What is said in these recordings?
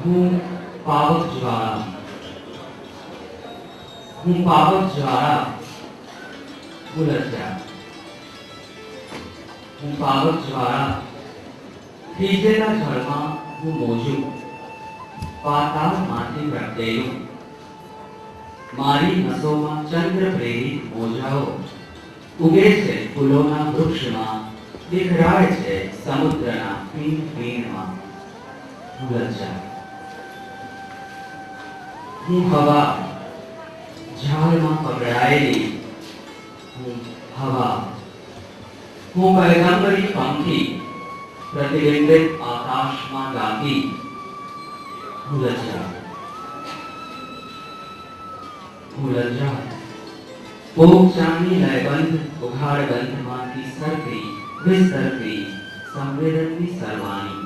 હું પાવક જ્વાળા હું પાવક જ્વાળા ઉલટ્યા હું પાવક જ્વાળા થીજેલા જળમાં હું મોજું પાતાળમાંથી પ્રગટેલું મારી નસોમાં ચંદ્ર પ્રેરિત મોજાઓ ઉગે છે ફૂલોના વૃક્ષમાં વિખરાય છે સમુદ્રના ફીણ ફીણમાં હું લજ્જા હું હવા ઝાડમાં પકડાયેલી હું હવા હું પૈગંબરી પંખી प्रतिबिंबित आकाश में गाती हूँ लज्जा पोक चांदी लयबंध उघाड़ बंध माती सरती विस्तरती संवेदनती सर्वाणी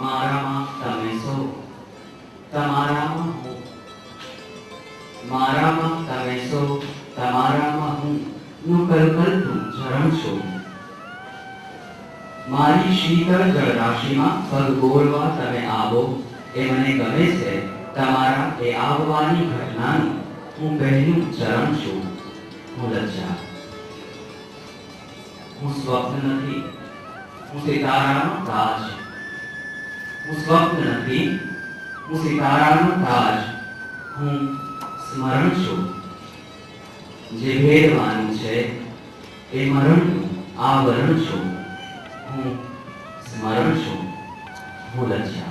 मारा मां तमे सो तमारा मां हूँ मारा मां तमे सो तमारा मां हूँ नु कल कल तुम झरण छो मारी शीतल जलराशि में पग बोलवा तमे आवो ए मने गमे छे तमारा ए आववानी घटनानु हूँ पहलू चरण छूं हूँ लज्जा हूँ स्वप्न नहीं हूँ सितारानो ताज हूँ स्वप्न नहीं हूँ सितारानो ताज हूँ स्मरण छूं जे भेदवानुं छे ए मरणनुं आवरण छूं हूँ स्मरण छूं हूँ लज्जा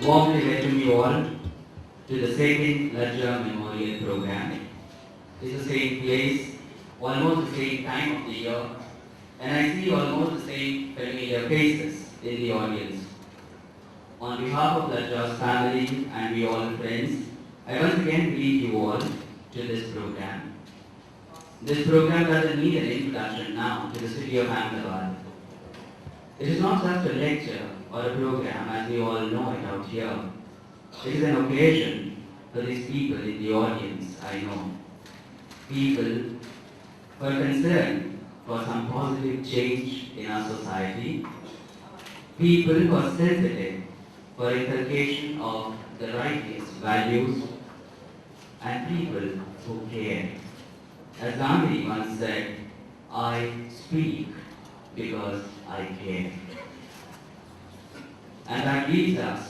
Warmly welcome you all to the second Lajja Memorial Program. It's the same place, almost the same time of the year, and I see almost the same familiar faces in the audience. On behalf of Lajja's family and we all friends, I once again greet you all to this program. This program doesn't need an introduction now to the city of Ahmedabad. It is not just a lecture or a program as we all know it out here. It is an occasion for these people in the audience, I know. People who are concerned for some positive change in our society. People who are sensitive for inculcation of the righteous values. And people who care. As Gandhi once said, I speak because I care. And that leads us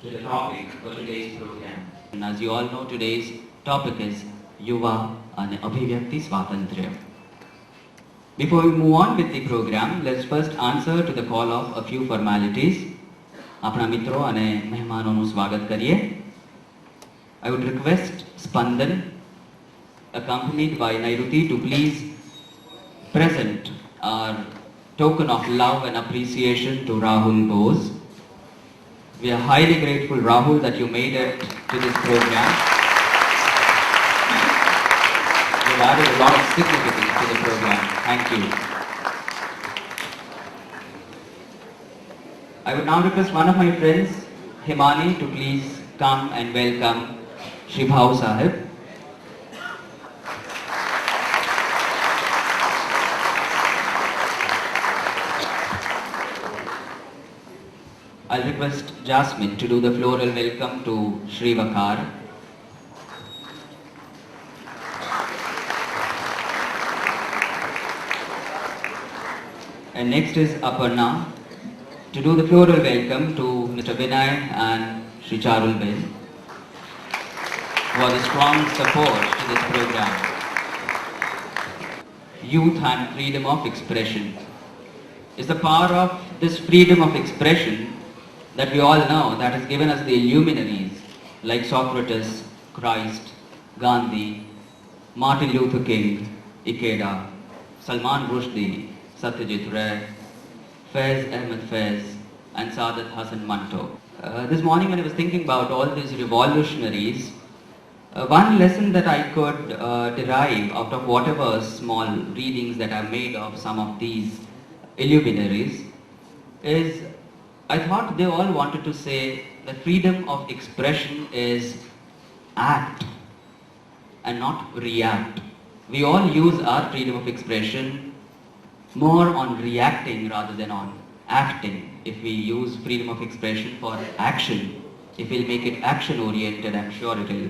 to the topic for today's program. And as you all know, today's topic is Yuva and Abhivyakti Swatantrya. Before we move on with the program, let's first answer to the call of a few formalities. આપણા મિત્રો અને મહેમાનોનું સ્વાગત કરીએ. I would request Spandan, accompanied by Nairuti, to please present our token of love and appreciation to Rahul Bose. We are highly grateful, Rahul, that you made it to this program. You've added a lot of significance to the program. Thank you. I would now request one of my friends, Himani, to please come and welcome Shri Bhau Sahib. I'll request Jasmine to do the floral welcome to Shri Vakar. And next is Aparna to do the floral welcome to Mr. Vinay and Shri Charul Ben for the strong support to this program. Youth and freedom of expression. It's the power of this freedom of expression that we all know that has given us the luminaries like Socrates, Christ, Gandhi, Martin Luther King, Ikeda, Salman Rushdie, Satyajit Ray, Faiz Ahmed Faiz, and Saadat Hasan Manto. This morning when I was thinking about all these revolutionaries, one lesson that I could derive out of whatever small readings that I've made of some of these illuminaries is I thought they all wanted to say that freedom of expression is act and not react. We all use our freedom of expression more on reacting rather than on acting. If we use freedom of expression for action, if we'll make it action oriented, I'm sure it will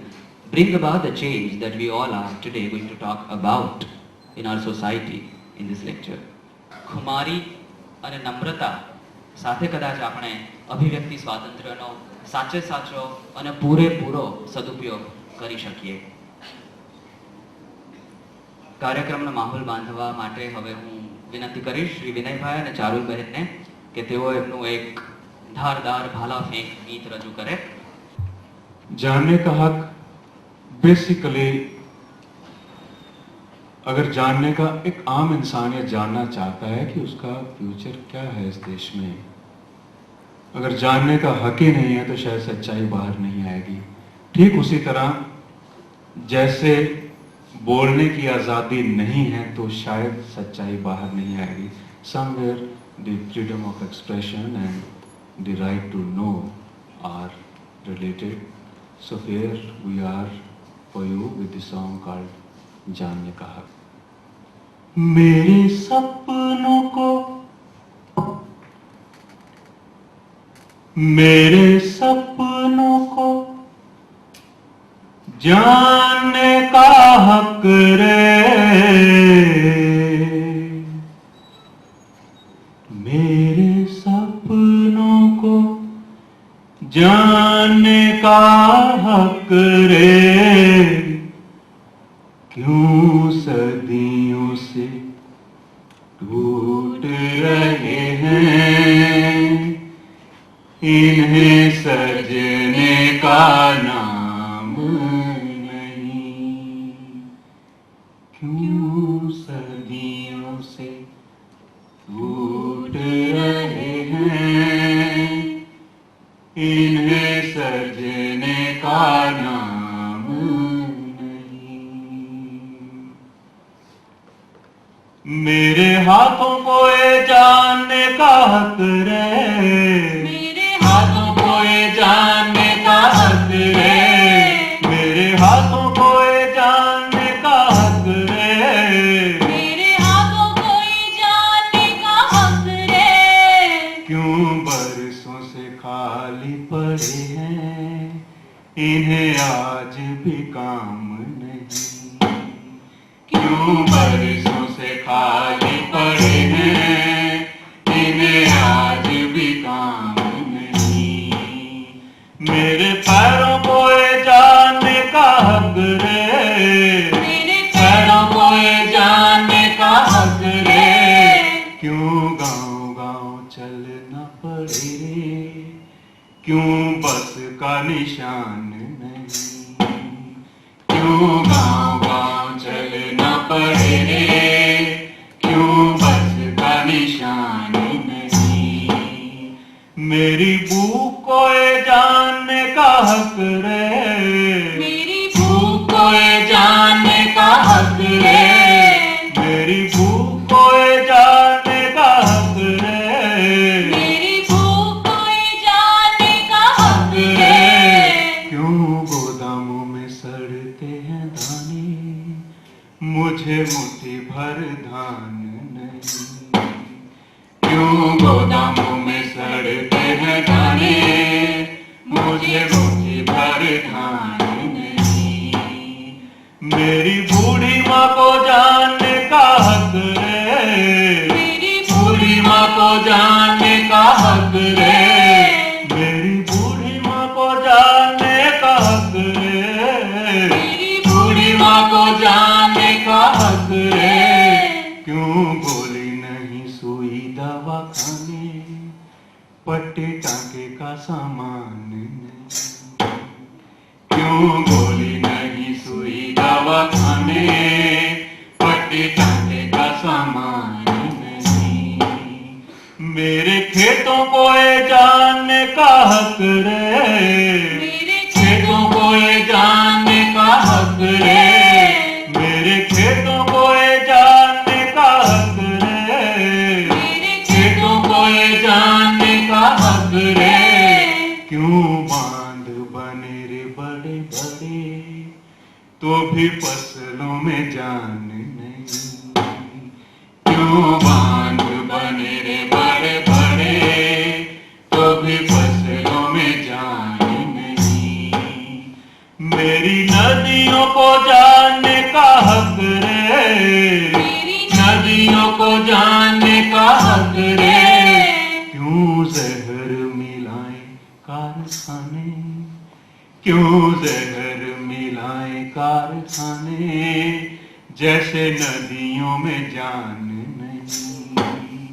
bring about the change that we all are today going to talk about in our society in this lecture. ખુમારી અને નમ્રતા સાથે કદાચ આપણે અભિવ્યક્તિ સ્વાતંત્ર્યનો સાચે સાચો અને પૂરેપૂરો સદુપયોગ કરી શકીએ. કાર્યક્રમનો માહોલ બાંધવા માટે હવે હું વિનંતી કરીશ શ્રી વિનયભાઈ અને ચારુલબહેનને કે તેઓ એમનું એક ધારદાર ભાલા ફેંક ગીત રજૂ કરે. जानने का हक बेसिकली अगर जानने का एक आम इंसान ये जानना चाहता है कि उसका फ्यूचर क्या है इस देश में, अगर जानने का हक ही नहीं है तो शायद सच्चाई बाहर नहीं आएगी. ठीक उसी तरह जैसे बोलने की आज़ादी नहीं है तो शायद सच्चाई बाहर नहीं आएगी. Somewhere the freedom of expression and the right to know are related. So here we are for you with the song called जानने का हक. मेरे सपनों को, मेरे सपनों को जानने का हक रे, मेरे सपनों को जानने का हक रे. क्यों सदियों से टूट रहे हैं, इन्हें सजने का नाम नहीं. क्यों सदियों से टूट रहे हैं, इन्हें सजने का नाम नहीं. मेरे हाथों को ये जानने का हक रे, मेरे हाथों को ये जानने का हक रे, मेरे हाथों को ये जानने का हक रे, मेरे हाथों को ये जानने का हक रे. क्यों बरसों से खाली पड़े हैं, इन्हें आज भी काम नहीं. क्यों बरसों से खाली पड़े हैं, इन्हें आज भी काम नहीं. मेरे पैरों को ये जानने का हक रे, मेरे पैरों को ये जानने का हक रे. क्यों गाँव गाँव चलना पड़े, क्यों बस का निशान नहीं. क्यों गाँव गाँव चलना पड़े रे, क्यों बस का निशान नहीं. मेरी भूख को ये जानने का हक रे, मेरी भूख को ये जानने का हक रे, मेरी भूख को ये जानने का हक रे, मेरी भूख को ये जानने का हक रे. क्यों गोदामों में सड़ते हैं दाने, मुझे मुट्ठी भर धान नहीं. क्यों गोदामों में सड़ते हैं दाने, मुझे मुट्ठी भर धान नहीं. मेरी बूढ़ी माँ को जानने का हक रे, मेरी बूढ़ी माँ को जानने का हक रे, मेरी बूढ़ी माँ को जानने का हक रे, मेरी बूढ़ी माँ को जानने का हक रे. क्यों गोली नहीं सुई दवा खाने, पट्टे टाके का सामान नहीं. क्यों गोली नहीं सुई दवा खाने, पट्टे टाके का सामान नहीं. मेरे खेतों को ये जानने का हक रे, मेरे खेतों को ये जानने का हक रे, मेरे खेतों को ये जानने का हक रे, मेरे खेतों को ये जानने का हक रे। क्यों बांध बने रे बड़े बड़े, तो भी फसलों में जान नहीं, क्यों बांध बने रे बड़े बड़े, तो भी फसलों में जान नहीं। मेरी नदियों को जानने का हक रे, नदियों को जानने का हक रे। क्यों जहर मिलाए कारखाने, क्यों जहर मिलाए कारखाने, जैसे नदियों में जान नहीं,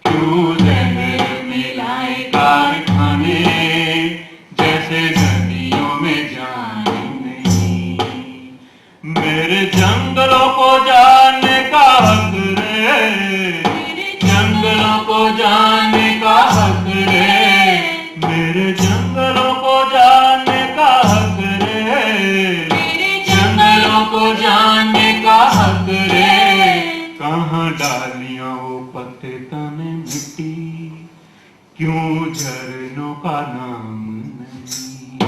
क्यों जहर मिलाए कारखाने, जैसे नदियों में जान नहीं। मेरे जंगलों को जानने का हक रे, जंगलों को जानने का हक रे, मेरे जंगलों को जानने का हक रे, जंगलों को जानने का हक रे। कहाँ डालियां वो पत्ते तने मिट्टी, क्यों झरनों का नाम नहीं,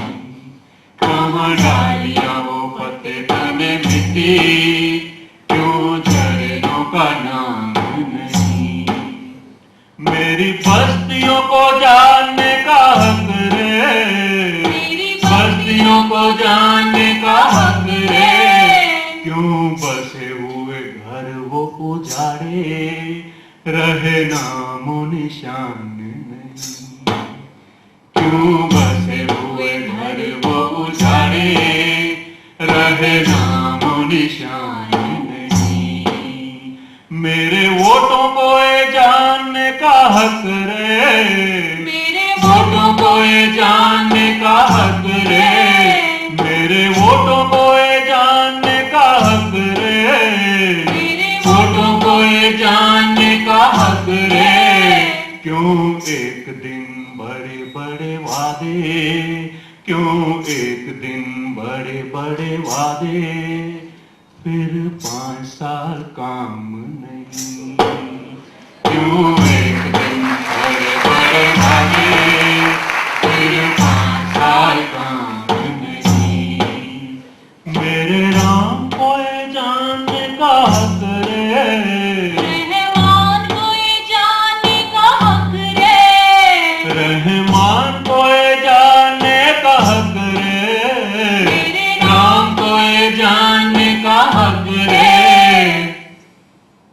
कहाँ डालियां वो पत्ते तने मिट्टी, क्यों झरनों का नाम नहीं। मेरी बस्तियों को जानने का हक रे, बस्तियों को जानने का हक रे। क्यों बसे हुए घर वो उजाड़े, रहे नामो निशान नहीं, क्यों बसे हुए घर वो उजाड़े, रहे नामो निशान नहीं। मेरे वोटों को ये जानने का हक रे, वोटों को ये जानने का हक रे, मेरे वोटों को ये जानने का हक रे, वोटों को ये जानने का हक रे। क्यों एक दिन बड़े बड़े वादे, क्यों एक दिन बड़े बड़े वादे, फिर 5 साल काम नहीं, क्यों एक दिन बड़े बड़े वादे, फिर 5 साल काम नहीं। मेरे राम को ये जानने का हक रे, रहमान को ये जानने का हक रे, रहमान को ये जानने का हक रे, राम को ये जानने का हक रे।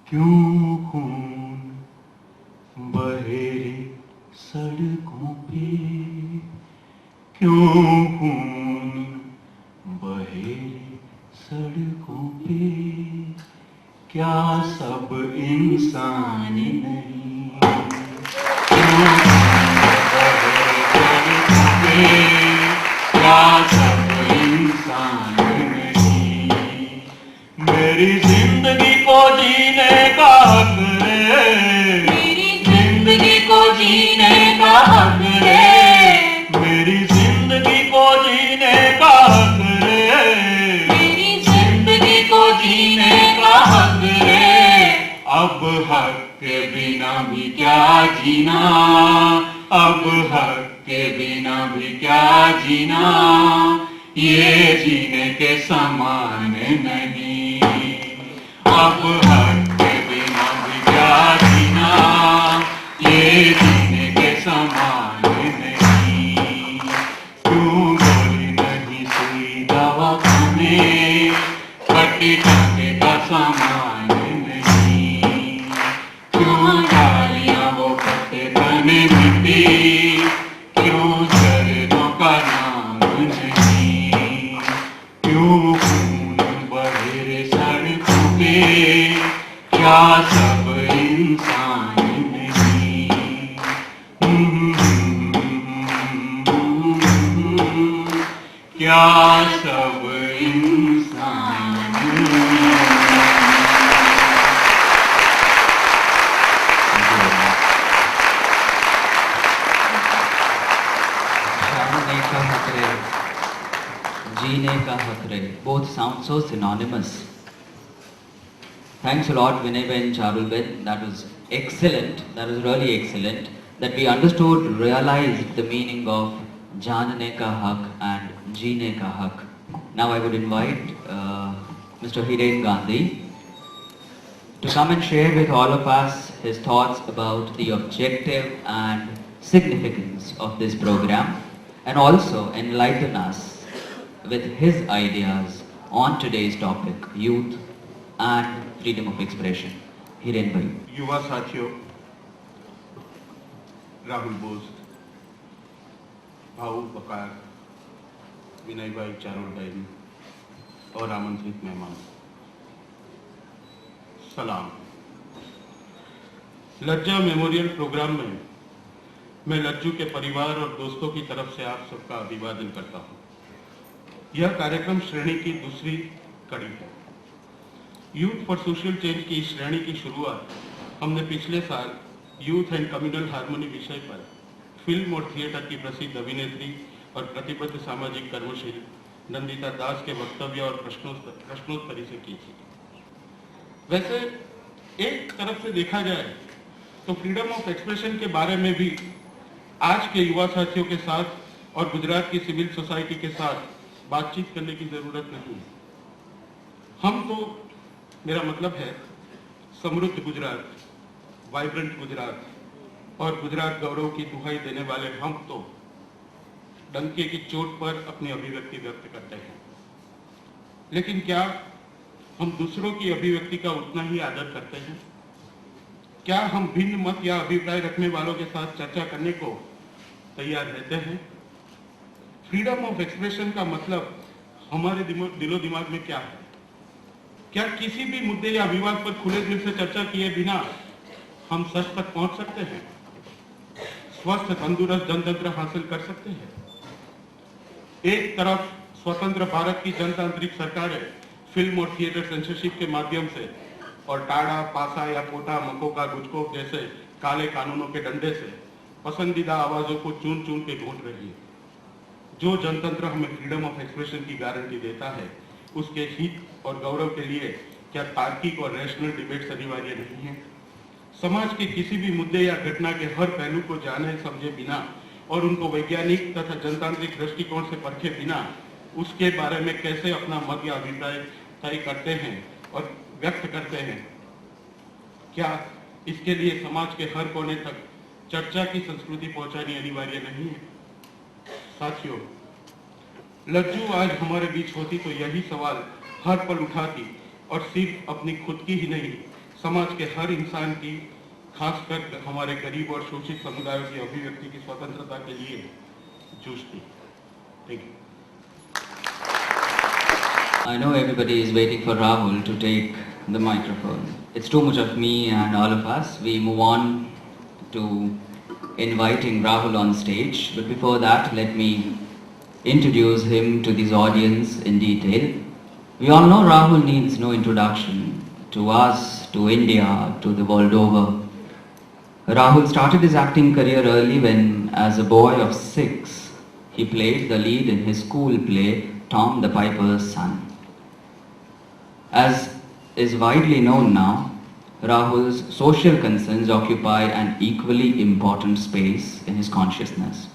क्यों खून बहे रे सड़कों पे, क्यों खून बहे रे सड़कों पे, क्या सब इंसान नहीं, क्यों बहे सड़कों पे, क्या सब इंसान नहीं। मेरी जिंदगी को जीने का हक रे, जिंदगी को जीने का हक रे, मेरी जिंदगी को जीने का हक रे, जिंदगी को जीने का हक रे। अब हक के बिना भी क्या जीना, अब हक के बिना भी क्या जीना, ये जीने के समान नहीं। अब हक के बिना भी क्या जीना, ये जीने के समान नहीं। क्यों गोली नहीं सुई दवा खाने, कटी टाके का समान नहीं। क्यों डालियां वो पत्ते तने मिट्टी, क्यों झरनों का नाम नहीं। क्यों खून बहे रे सड़कों पे, क्या सब इंसान नहीं। क्या सब इंसान नहीं। Jeene Ka Hak Re. Both sound so synonymous. Thanks a lot, Vinay Ben, Charul Ben. That was excellent. That was really excellent. That we understood, realized the meaning of Janne Ka Hak and Jeene Ka Hak. Now I would invite Mr. Hiren Gandhi to come and share with all of us his thoughts about the objective and significance of this program, and also enlighten us with his ideas on today's topic, youth and freedom of expression. Hiren Bhai. युवा साथियों, राहुल बोस, भाऊ बकार, विनय भाई, चारुल बहन और आमंत्रित मेहमान, सलाम। लज्जा मेमोरियल प्रोग्राम में मैं लज्जू के परिवार और दोस्तों की तरफ से आप सबका अभिवादन करता हूं। यह कार्यक्रम श्रेणी की दूसरी कड़ी है। यूथ फॉर सोशल चेंज की इस श्रेणी की शुरुआत हमने पिछले साल यूथ एंड कम्युनल हार्मनी विषय पर फिल्म और थिएटर की प्रसिद्ध अभिनेत्री और प्रतिबद्ध सामाजिक कर्मशील नंदिता दास के वक्तव्य और प्रश्नोत्तरी से की थी। वैसे एक तरफ से देखा जाए तो फ्रीडम ऑफ एक्सप्रेशन के बारे में भी आज के युवा साथियों के साथ और गुजरात की सिविल सोसाइटी के साथ बातचीत करने की जरूरत नहीं है। हम तो, मेरा मतलब है, समृद्ध गुजरात, वाइब्रेंट गुजरात और गुजरात गौरव की दुहाई देने वाले हम तो डंके की चोट पर अपनी अभिव्यक्ति व्यक्त करते हैं। लेकिन क्या हम दूसरों की अभिव्यक्ति का उतना ही आदर करते हैं? क्या हम भिन्न मत या अभिप्राय रखने वालों के साथ चर्चा करने को तैयार रहते हैं? फ्रीडम ऑफ एक्सप्रेशन का मतलब हमारे दिलो दिमाग में क्या है? क्या किसी भी मुद्दे या विवाद पर खुले दिल से चर्चा किए बिना हम सच तक पहुंच सकते हैं? स्वस्थ तंदुरुस्त जनतंत्र हासिल कर सकते हैं? एक तरफ स्वतंत्र भारत की जनतांत्रिक सरकारें फिल्म और थिएटर सेंसरशिप के माध्यम से और टाड़ा, पासा या कोटा, मकोका, गुजकोक जैसे काले कानूनों के डंडे से पसंदीदा आवाजों को चुन चुन के घोट रही है। जो जनतंत्र हमें फ्रीडम ऑफ एक्सप्रेशन की गारंटी देता है, उसके हित और गौरव के लिए क्या तार्किक और रैशनल डिबेट्स अनिवार्य नहीं है? समाज के किसी भी मुद्दे या घटना के हर पहलू को जाने समझे बिना और उनको वैज्ञानिक तथा जनतांत्रिक दृष्टिकोण से परखे बिना उसके बारे में कैसे अपना मत या अभिप्राय तय करते हैं और व्यक्त करते हैं? क्या इसके लिए समाज के हर कोने तक चर्चा की संस्कृति पहुंचानी अनिवार्य नहीं है? साथियों, लज्जू आज हमारे बीच होती तो यही सवाल हर पल उठाती और सिर्फ अपनी खुद की ही नहीं, समाज के हर इंसान की, खासकर हमारे गरीब और शोषित समुदायों की अभिव्यक्ति की स्वतंत्रता के लिए जूझती। Thank you. I know everybody is waiting for Rahul to take the microphone. It's too much of me and all of us. We move on to inviting Rahul on stage. But before that, let me introduce him to this audience in detail. We all know Rahul needs no introduction to us, to India, to the world over. Rahul started his acting career early when, as a boy of 6, he played the lead in his school play, Tom the Piper's Son. As is widely known now, Rahul's social concerns occupy an equally important space in his consciousness.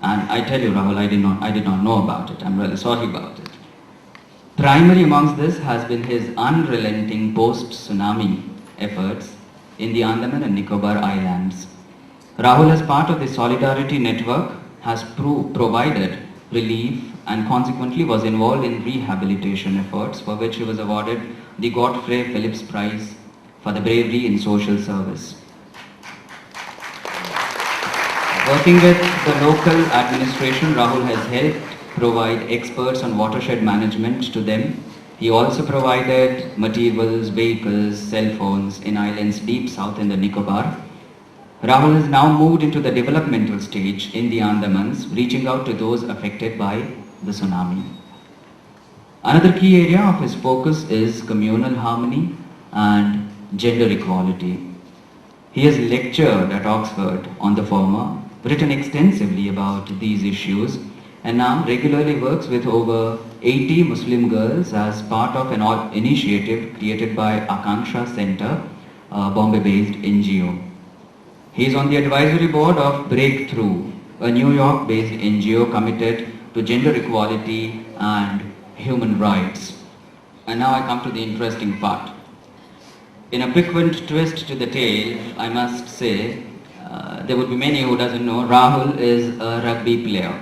And I tell you, Rahul, I did not know about it. I'm really sorry about it. Primary amongst this has been his unrelenting post-tsunami efforts in the Andaman and Nicobar Islands. Rahul, as part of the Solidarity Network, has provided relief and consequently was involved in rehabilitation efforts, for which he was awarded the Godfrey Phillips Prize for the bravery in social service. Working with the local administration, Rahul has helped provide experts on watershed management to them. He also provided materials, vehicles, cell phones in islands deep south in the Nicobar. Rahul has now moved into the developmental stage in the Andamans, reaching out to those affected by the tsunami. Another key area of his focus is communal harmony and gender equality. He has lectured at Oxford on the former, written extensively about these issues, and now regularly works with over 80 Muslim girls as part of an initiative created by Akanksha Center, Bombay-based NGO. He is on the advisory board of Breakthrough, a New York-based NGO committed to gender equality and human rights. And now I come to the interesting part. In a piquant twist to the tale, I must say, there would be many who doesn't know, Rahul is a rugby player,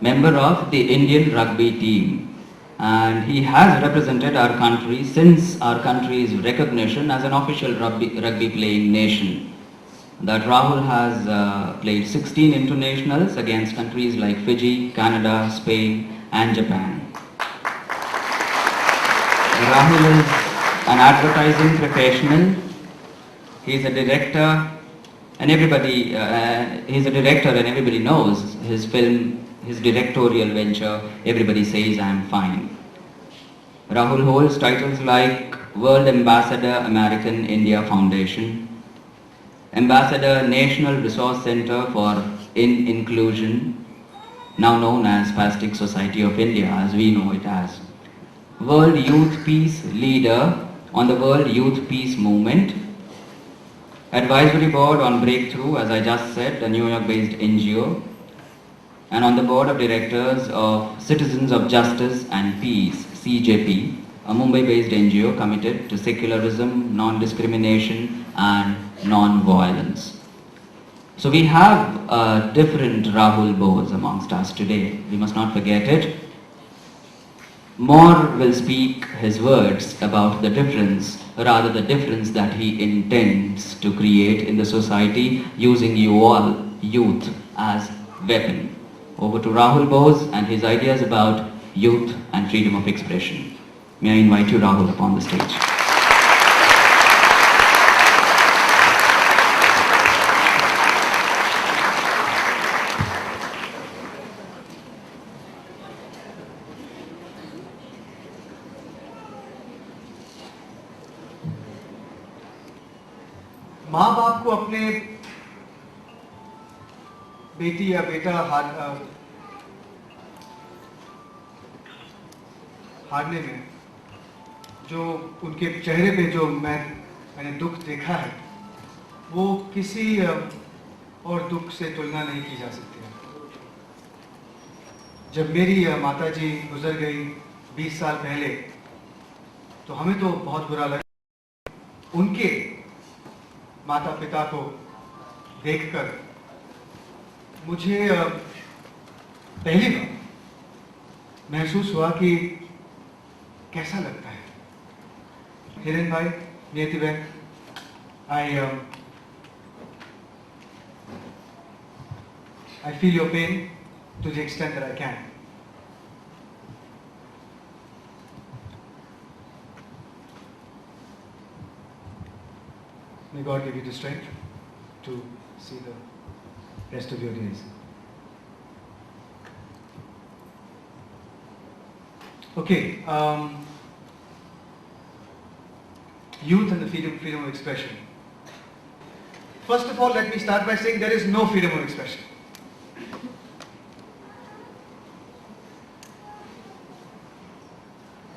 member of the Indian rugby team, and he has represented our country since our country's recognition as an official rugby playing nation. That Rahul has played 16 internationals against countries like Fiji, Canada, Spain and Japan. Rahul is an advertising professional. He is a director, and everybody knows his film, his directorial venture. Everybody says I am fine. Rahul holds titles like World Ambassador, American India Foundation, Ambassador, National Resource Center for Inclusion, now known as Spastic Society of India, as we know it as, World Youth Peace Leader on the World Youth Peace Movement, Advisory Board on Breakthrough, as I just said, a New York-based NGO, and on the Board of Directors of Citizens of Justice and Peace, CJP, a Mumbai-based NGO committed to secularism, non-discrimination and non-violence. So we have a different Rahul Bose amongst us today. We must not forget it. More will speak his words about the difference, rather the difference that he intends to create in the society using you all, youth, as weapon. Over to Rahul Bose and his ideas about youth and freedom of expression. May I invite you, Rahul, upon the stage. माँ बाप को अपने बेटी या बेटा हारने में जो उनके चेहरे पे जो मैंने दुख देखा है, वो किसी और दुख से तुलना नहीं की जा सकती है। जब मेरी माताजी गुजर गई 20 साल पहले, तो हमें तो बहुत बुरा लगा। उनके माता पिता को देखकर मुझे पहली बार महसूस हुआ कि कैसा लगता है। हिरेन भाई, नियति बहन, I feel your pain to the extent that I can. May God give you the strength to see the rest of your days. Okay, youth and the freedom of expression. First of all, let me start by saying there is no freedom of expression.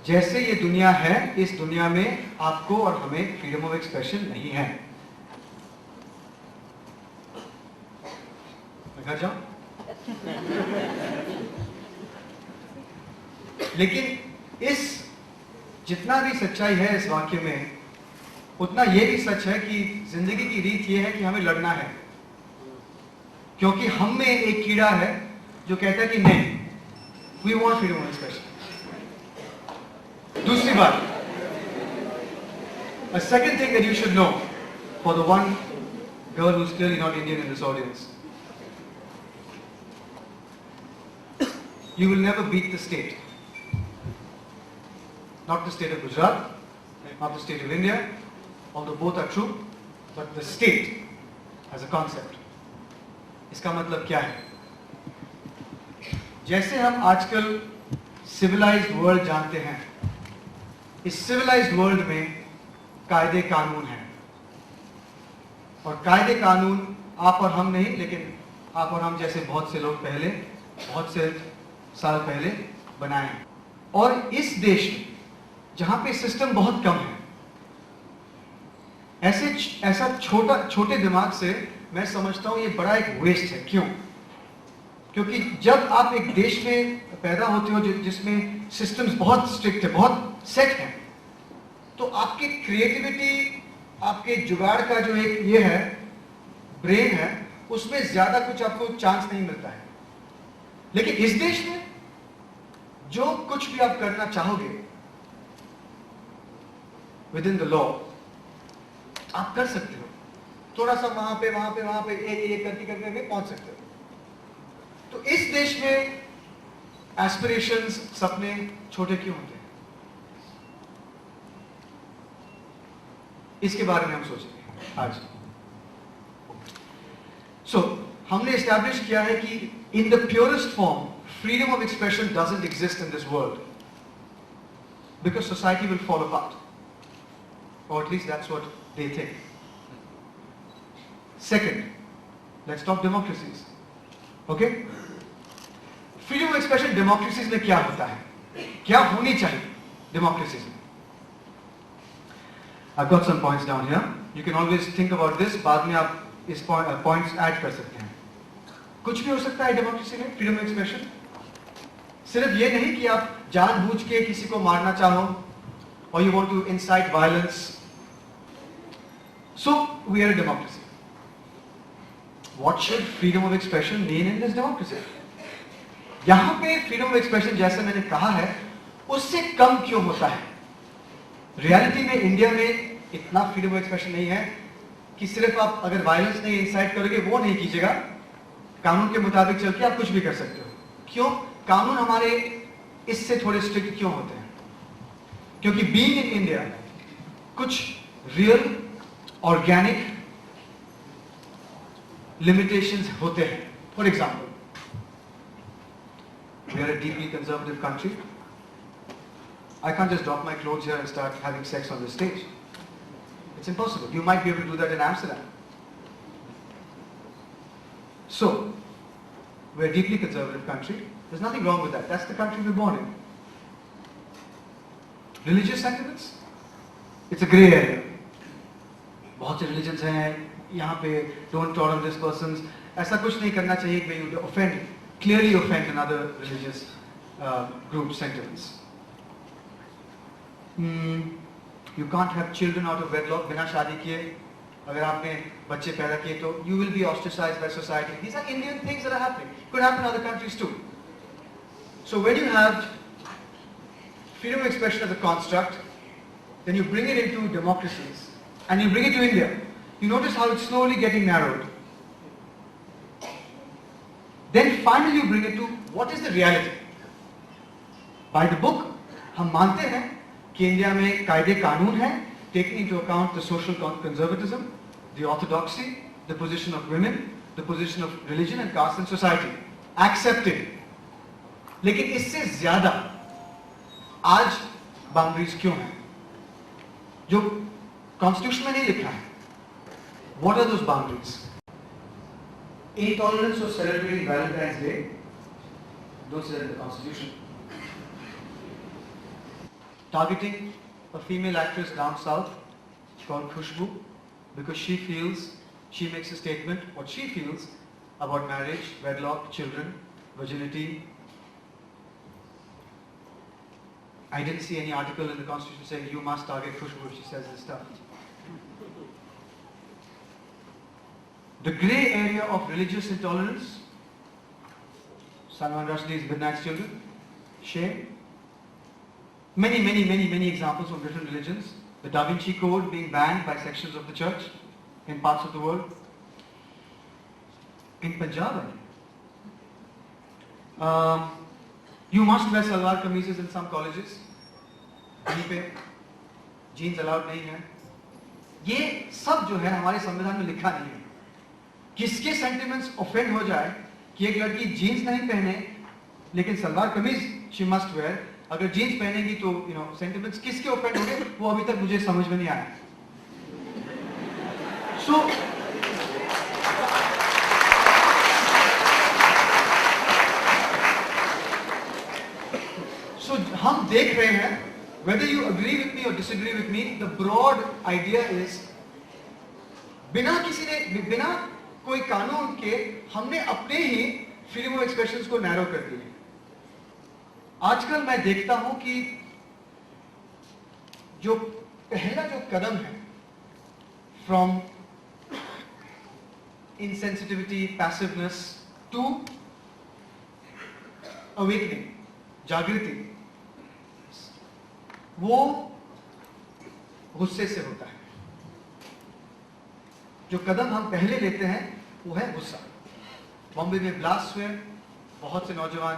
जैसे ये दुनिया है, इस दुनिया में आपको और हमें फ्रीडम ऑफ एक्सप्रेशन नहीं है। मैं घर जाऊं? लेकिन इस जितना भी सच्चाई है इस वाक्य में, उतना ये भी सच है कि जिंदगी की रीत ये है कि हमें लड़ना है, क्योंकि हम में एक कीड़ा है जो कहता है कि नहीं, we want freedom of expression. दूसरी बात, a second thing that you should know for the one girl who's clearly not Indian in this audience, you will never beat the state. Not the state of Gujarat, not the state of India, although both are true, but the state as a concept. इसका मतलब क्या है? जैसे हम आजकल civilized world जानते हैं, इस civilized world में कायदे कानून हैं, और कायदे कानून आप और हम नहीं, लेकिन आप और हम जैसे बहुत से लोग पहले बहुत से साल पहले बनाया है। और इस देश में जहां पे सिस्टम बहुत कम है, ऐसा छोटे दिमाग से मैं समझता हूं ये बड़ा एक वेस्ट है। क्यों? क्योंकि जब आप एक देश में पैदा होते हो जिसमें सिस्टम्स बहुत स्ट्रिक्ट है, बहुत सेट है, तो आपकी क्रिएटिविटी, आपके जुगाड़ का जो एक ये है ब्रेन है, उसमें ज्यादा कुछ आपको चांस नहीं मिलता है। लेकिन इस देश में जो कुछ भी आप करना चाहोगे विद इन द लॉ आप कर सकते हो। थोड़ा सा वहां पे ये करके पहुंच सकते हो। तो इस देश में एस्पिरेशंस, सपने छोटे क्यों होते हैं? इसके बारे में हम सोचेंगे आज। हमने एस्टैब्लिश किया है कि in the purest form freedom of expression doesn't exist in this world because society will fall apart, or at least that's what they think. Second, let's talk democracies. Okay? Freedom of expression democracies में क्या होता है, क्या होनी चाहिए democracies में? I've got some points down here. You can always think about this. बाद में आप इस points add कर सकते हैं. कुछ भी हो सकता है डेमोक्रेसी में, फ्रीडम ऑफ एक्सप्रेशन। सिर्फ ये नहीं कि आप जानबूझ के किसी को मारना चाहो और you want to incite violence. So we are a democracy. What should freedom of expression mean in this democracy? यहां पे फ्रीडम ऑफ एक्सप्रेशन जैसे मैंने कहा है उससे कम क्यों होता है? रियलिटी में इंडिया में इतना फ्रीडम ऑफ एक्सप्रेशन नहीं है कि सिर्फ आप अगर वायलेंस नहीं इंसाइट करोगे, वो नहीं कीजिएगा, कानून के मुताबिक चल के आप कुछ भी कर सकते हो। क्यों? कानून हमारे इससे थोड़े स्ट्रिक्ट क्यों होते हैं? क्योंकि बीइंग इन इंडिया कुछ रियल ऑर्गेनिक लिमिटेशंस होते हैं। For example, we are a deeply conservative country. I can't just drop my clothes here and start having sex on the stage. It's impossible. You might be able to do that in Amsterdam. So, we're a deeply conservative country. There's nothing wrong with that. That's the country we're born in. Religious sentiments? It's a grey area. बहुत से religions हैं यहाँ पे, don't tolerate this person's. ऐसा कुछ नहीं करना चाहिए कि you offend, clearly offend another religious group sentiments. You can't have children out of wedlock. बिना शादी किए अगर आपने बच्चे पैदा किए तो you will be ostracized by society. These are Indian things that are happening. Could happen in other countries too. So when you have freedom of expression as a construct, then you bring it into democracies and you bring it to India. You notice how it's slowly getting narrowed. Then finally you bring it to what is the reality. By the book, हम मानते हैं कि India में कायदे कानून है, taking into account the social conservatism, the orthodoxy, the position of women, the position of religion and caste in society. Accepted. लेकिन इससे ज्यादा आज बाउंड्रीज क्यों हैं जो कॉन्स्टिट्यूशन में नहीं लिखा है? What are those boundaries? Intolerance of celebrating Valentine's Day, don't say that in the Constitution. Targeting a female actress down south called Khushbu because she makes a statement what she feels about marriage, wedlock, children, virginity. I didn't see any article in the Constitution saying you must target Khushbu if she says this stuff. The grey area of religious intolerance, Salman Rushdie's Midnight Children, shame. Many examples from different religions. The Da Vinci Code being banned by sections of the church in parts of the world. In Punjab, you must wear salwar kameezes in some colleges. कहीं पे jeans allowed नहीं है. ये सब जो है हमारे संविधान में लिखा नहीं है. किसके sentiments offend हो जाए कि एक लड़की jeans नहीं पहने लेकिन salwar kameez she must wear. अगर जीन्स पहनेगी तो सेंटिमेंट्स किसके ऑफेंड होंगे वो अभी तक मुझे समझ में नहीं आया। सो आप देख रहे हैं, whether you agree with me or disagree with me, the broad idea is बिना कोई कानून के हमने अपने ही फ्रीडम ऑफ एक्सप्रेशन को नैरो कर दिया। आजकल मैं देखता हूं कि जो पहला जो कदम है from insensitivity, passiveness to awakening, जागृति, वो गुस्से से होता है। जो कदम हम पहले लेते हैं वो है गुस्सा। बॉम्बे में ब्लास्ट हुए, बहुत से नौजवान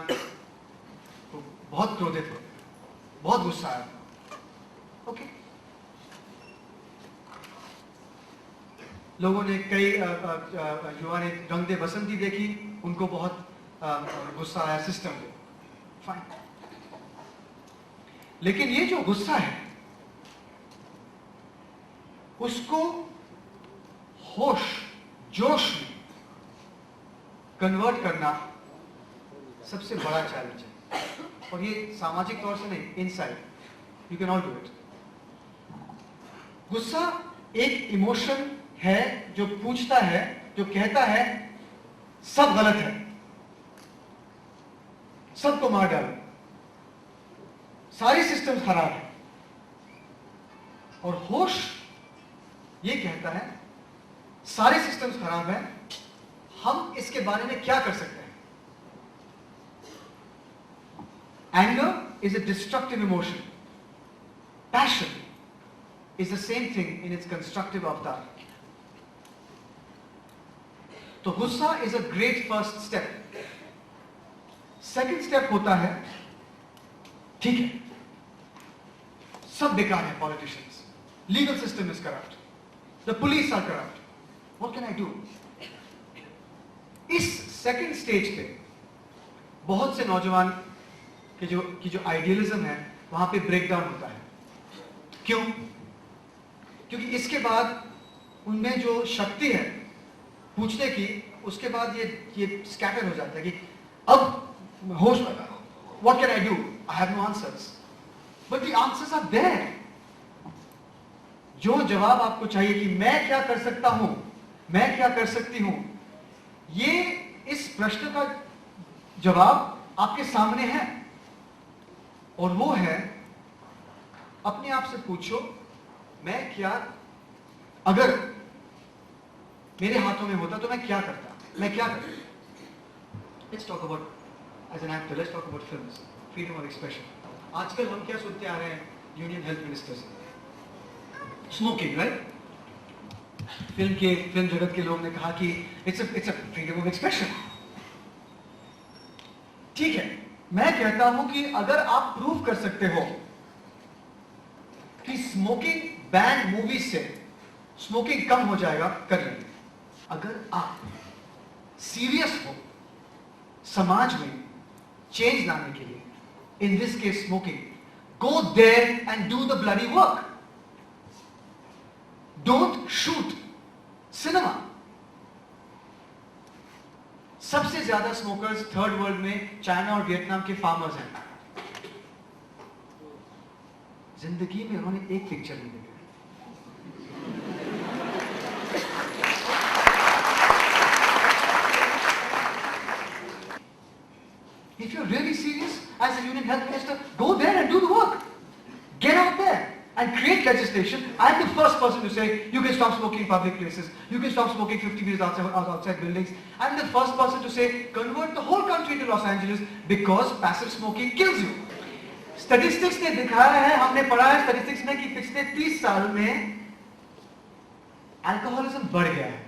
तो बहुत क्रोधित हुए, बहुत गुस्सा आया। ओके, लोगों ने कई युवा ने रंग दे बसंती देखी, उनको बहुत गुस्सा आया सिस्टम पे, फाइन। लेकिन ये जो गुस्सा है उसको होश, जोश में कन्वर्ट करना सबसे बड़ा चैलेंज है। और ये सामाजिक तौर से नहीं, inside you can all do it. गुस्सा एक इमोशन है जो पूछता है, जो कहता है सब गलत है, सबको मार डालो, सारी सिस्टम खराब है। और होश ये कहता है सारे सिस्टम्स खराब हैं, हम इसके बारे में क्या कर सकते हैं। Anger is a destructive emotion, passion is the same thing in its constructive avatar. तो गुस्सा is a great first step. Second step होता है, ठीक है सब बेकार है, politicians, legal system is corrupt, the police are corrupt, what can I do. इस सेकंड स्टेज पे बहुत से नौजवान की जो आइडियलिज्म है वहां पे ब्रेकडाउन होता है। क्यों? क्योंकि इसके बाद उनमें जो शक्ति है पूछने की, उसके बाद ये स्कैटर हो जाता है कि अब होश, what can I do, I have no answers, but the answers are there. जो जवाब आपको चाहिए कि मैं क्या कर सकता हूं, मैं क्या कर सकती हूं, ये इस प्रश्न का जवाब आपके सामने है। और वो है, अपने आप से पूछो, मैं क्या, अगर मेरे हाथों में होता तो मैं क्या करता, मैं क्या करता। Let's talk about, as an actor, let's talk about films, freedom of expression. आजकल हम क्या सुनते आ रहे हैं यूनियन हेल्थ मिनिस्टर से, स्मोकिंग, राइट। फिल्म जगत के लोग ने कहा कि it's a freedom of expression. ठीक है, मैं कहता हूं कि अगर आप प्रूव कर सकते हो कि स्मोकिंग बैन मूवी से स्मोकिंग कम हो जाएगा, कर लेंगे। अगर आप सीरियस हो समाज में चेंज लाने के लिए, in this case smoking, go there and do the bloody work. Don't shoot cinema. सबसे ज्यादा स्मोकर्स थर्ड वर्ल्ड में चाइना और वियतनाम के फार्मर्स हैं। जिंदगी में उन्होंने एक पिक्चर नहीं देखा। If you're really serious as a union health minister, go there and do the work. Get out there and create legislation. I'm the first person to say you can stop smoking in public places. You can stop smoking 50 meters outside buildings. I'm the first person to say convert the whole country to Los Angeles because passive smoking kills you. Statistics ने दिखाया है, हमने पढ़ा है statistics में कि पिछले 30 साल में alcoholism बढ़ गया है।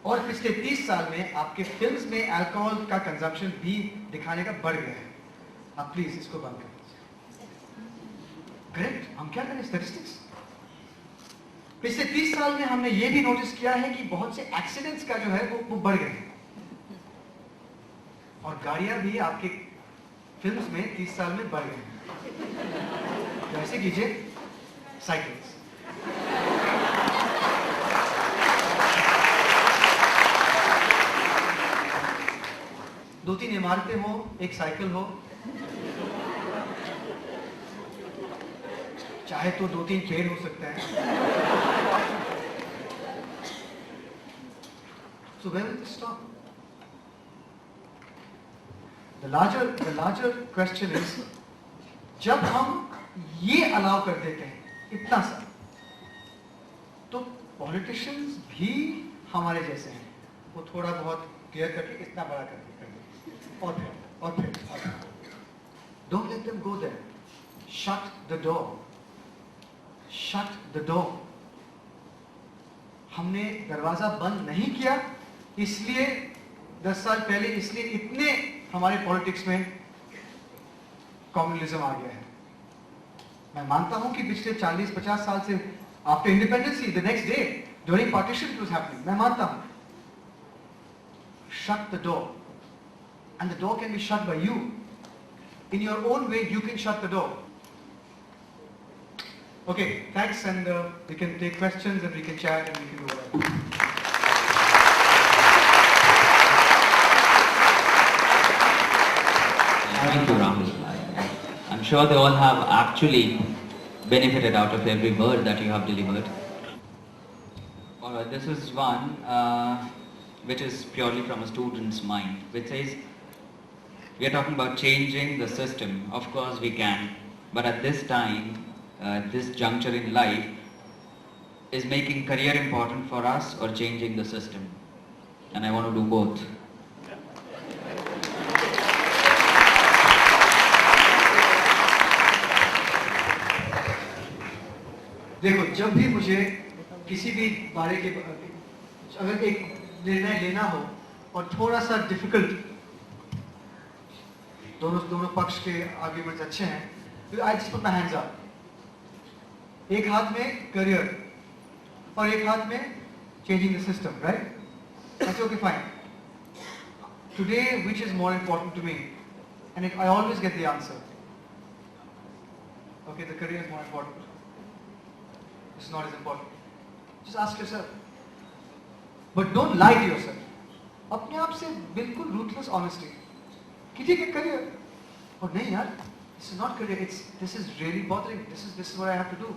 और पिछले 30 साल में आपके फिल्म्स में अल्कोहल का कंजम्पशन भी दिखाने का बढ़ गया है। आप प्लीज इसको बंद करें। करेक्ट, हम क्या करें, स्टैटिस्टिक्स। पिछले 30 साल में हमने ये भी नोटिस किया है कि बहुत से एक्सीडेंट्स का जो है वो बढ़ गए हैं। और गाड़ियां भी आपके फिल्म्स में 30 साल में बढ़ गए हैं। तो ऐसे कीजिए, साइकिल्स। दो तीन इमारतें हो, एक साइकिल हो, चाहे तो 2-3 ट्रेन हो सकते हैं. So where will this stop? The larger question is, जब हम ये अलाउ कर देते हैं इतना सा, तो पॉलिटिशियंस भी हमारे जैसे हैं. वो थोड़ा बहुत क्लियर करके इतना बड़ा करके और फिर don't let them go there. Shut the door. Shut the door. हमने दरवाजा बंद नहीं किया, इसलिए 10 साल पहले इसलिए इतने हमारे पॉलिटिक्स में कम्युनलिज्म आ गया है. मैं मानता हूं कि पिछले 40-50 साल से after independence the next day during partition it was happening. मैं मानता हूं. Shut the door. And the door can be shut by you. In your own way, you can shut the door. Okay, thanks, and we can take questions and we can chat and we can go ahead. Thank you, Rahul. I'm sure they all have actually benefited out of every word that you have delivered. Alright, this is one which is purely from a student's mind, which says, we are talking about changing the system. Of course we can, but at this time, this juncture in life, is making career important for us or changing the system? And I want to do both. देखो, जब भी मुझे किसी भी बारे के अगर एक निर्णय लेना हो और थोड़ा सा डिफिकल्ट, दोनों पक्ष के आर्ग्यूमेंट्स अच्छे हैं, तो I just put my hands up. एक हाथ में करियर और एक हाथ में changing the system, right? That's okay, fine. Today, which is more important to me? And I always get the answer. Okay, the career is more important. It's not as important. Just ask yourself. But don't lie to yourself. अपने आप से बिल्कुल ruthless honesty. कि ठीक है career, और नहीं यार, this is not career. This is really bothering. This is what I have to do.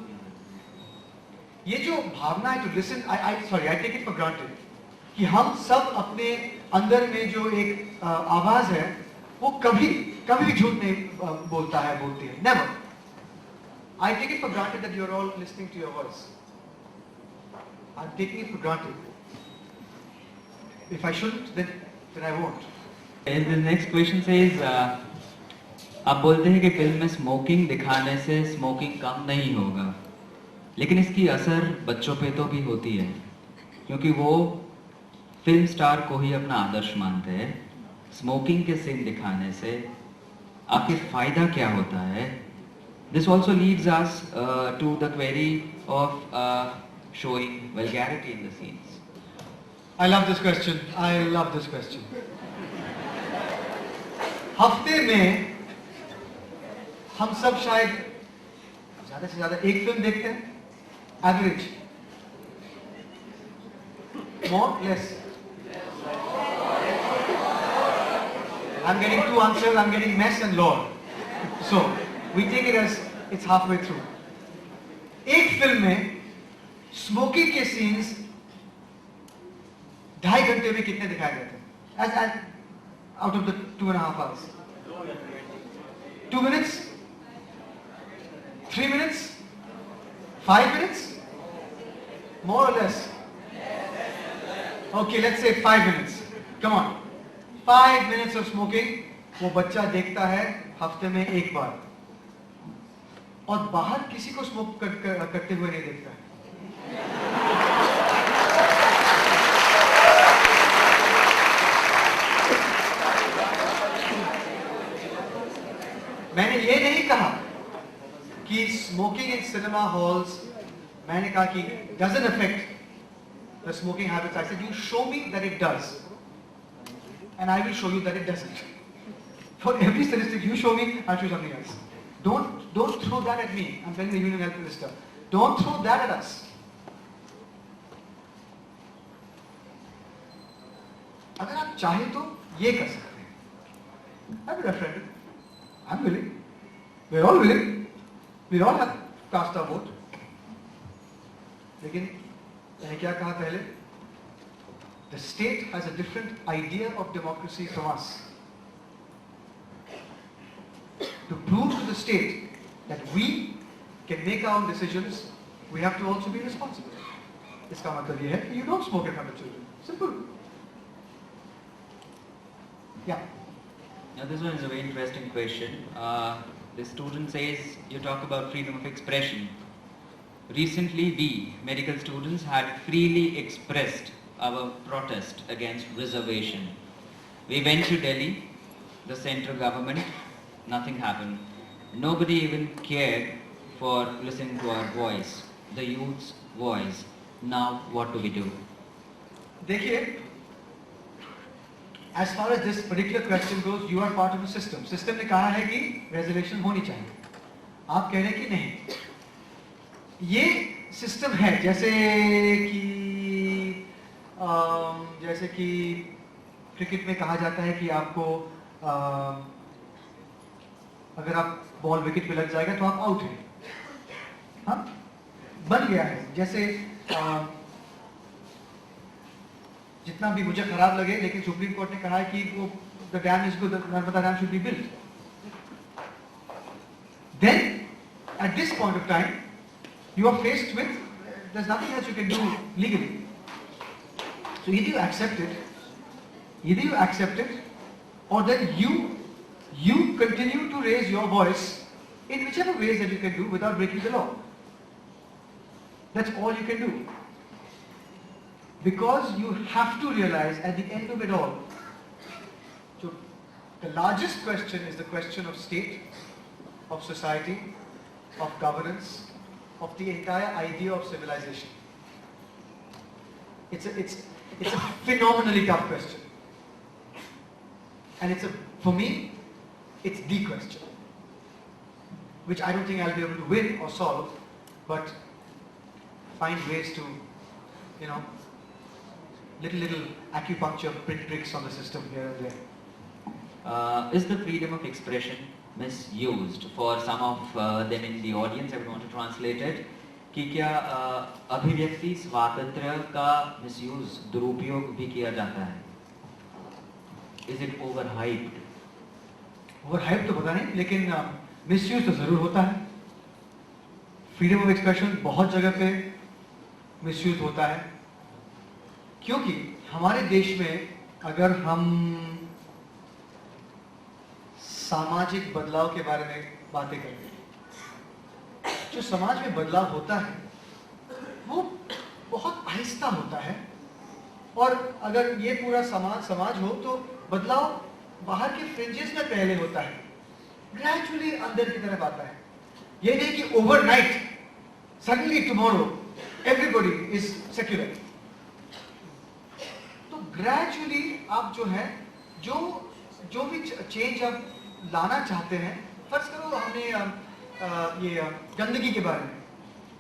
ये जो भावना है to listen, I take it for granted. कि हम सब अपने अंदर में जो एक आवाज है, वो कभी भी झूठ नहीं बोलती है. Never. I take it for granted that you are all listening to your voice. I'm taking it for granted. If I shouldn't, then I won't. And the next question says, आप बोलते हैं कि फिल्म में smoking दिखाने से smoking कम नहीं होगा, लेकिन इसकी असर बच्चों पे तो भी होती है, क्योंकि वो फिल्म स्टार को ही अपना आदर्श मानते हैं. स्मोकिंग के सीन दिखाने से आखिर फायदा क्या होता है? This also leads us to the query of showing vulgarity in the scenes. I love this question. हफ्ते में हम सब शायद ज्यादा से ज्यादा एक फिल्म देखते हैं. Average, more, less? I'm getting 2 answers. I'm getting mess and lore. So we take it as it's halfway through. एक फिल्म में स्मोकिंग के सीन्स 2.5 घंटे में कितने दिखाए जाते हैं? As out of the 2.5 hours. 2 minutes? 3 minutes? 5 minutes? More or less? Okay, let's say 5 minutes. Come on. 5 minutes of smoking, वो बच्चा देखता है हफ्ते में एक बार, और बाहर किसी को स्मोक करते हुए नहीं देखता है. मैंने ये नहीं कहा कि स्मोकिंग इन सिनेमा हॉल्स, मैंने कहा कि doesn't affect the smoking habits. I said you show me that it does, and I will show you that it doesn't. For every statistic you show me, I'll show you something else. Don't throw that at me. I'm telling the Union Health Minister. Don't throw that at us. अगर आप चाहे तो ये कर सकते हैं. I'm a referendum. I'm willing. We're all willing. We all have cast our vote, लेकिन मैंने क्या कहा पहले, the state has a different idea of democracy from us. To prove to the state that we can make our own decisions, we have to also be responsible. इसका मतलब ये है कि you don't smoke in front of children. Simple. Yeah. Now this one is a very interesting question. The student says you talk about freedom of expression. Recently we, medical students, had freely expressed our protest against reservation. We went to Delhi, the central government, nothing happened. Nobody even cared for listening to our voice, the youth's voice. Now what do we do? देखिए, as far as this particular question goes, you are part of the system. System ने कहा है कि reservation होनी चाहिए. आप कह रहे हैं कि नहीं. ये system है, जैसे कि क्रिकेट में कहा जाता है कि आपको अगर आप बॉल विकेट पे लग जाएगा तो आप आउट हैं. हाँ, बन गया है. जैसे जितना भी मुझे खराब लगे, लेकिन सुप्रीम कोर्ट ने कहा है कि वो the dam is good, Narmada dam should be built. Then at this point of time you are faced with there is nothing else you can do legally. So either you accept it or then you continue to raise your voice in whichever ways that you can do without breaking the law. That's all you can do. Because you have to realize at the end of it all, so the largest question is the question of state, of society, of governance, of the entire idea of civilization. It's a phenomenally tough question. And for me, it's the question, which I don't think I'll be able to win or solve, but find ways to, little acupuncture tricks on the system here and there. Is the freedom of expression misused? For some of them in the audience, I would want to translate it. कि क्या अभिव्यक्ति स्वातंत्र्य का misuse, दुरुपयोग भी किया जाता है? Is it overhyped? ओवरहाइप तो पता नहीं, लेकिन मिसयूज तो जरूर होता है. फ्रीडम ऑफ एक्सप्रेशन बहुत जगह पे मिसयूज होता है, क्योंकि हमारे देश में अगर हम सामाजिक बदलाव के बारे में बातें करें, जो समाज में बदलाव होता है वो बहुत आहिस्ता होता है. और अगर ये पूरा समाज हो तो बदलाव बाहर के फ्रिंजेस में पहले होता है, ग्रेजुअली अंदर की तरफ आता है. ये नहीं कि overnight suddenly tomorrow everybody is secular. तो ग्रेजुअली आप जो है जो भी चेंज आप लाना चाहते हैं, फर्ज करो हमने ये गंदगी के बारे में,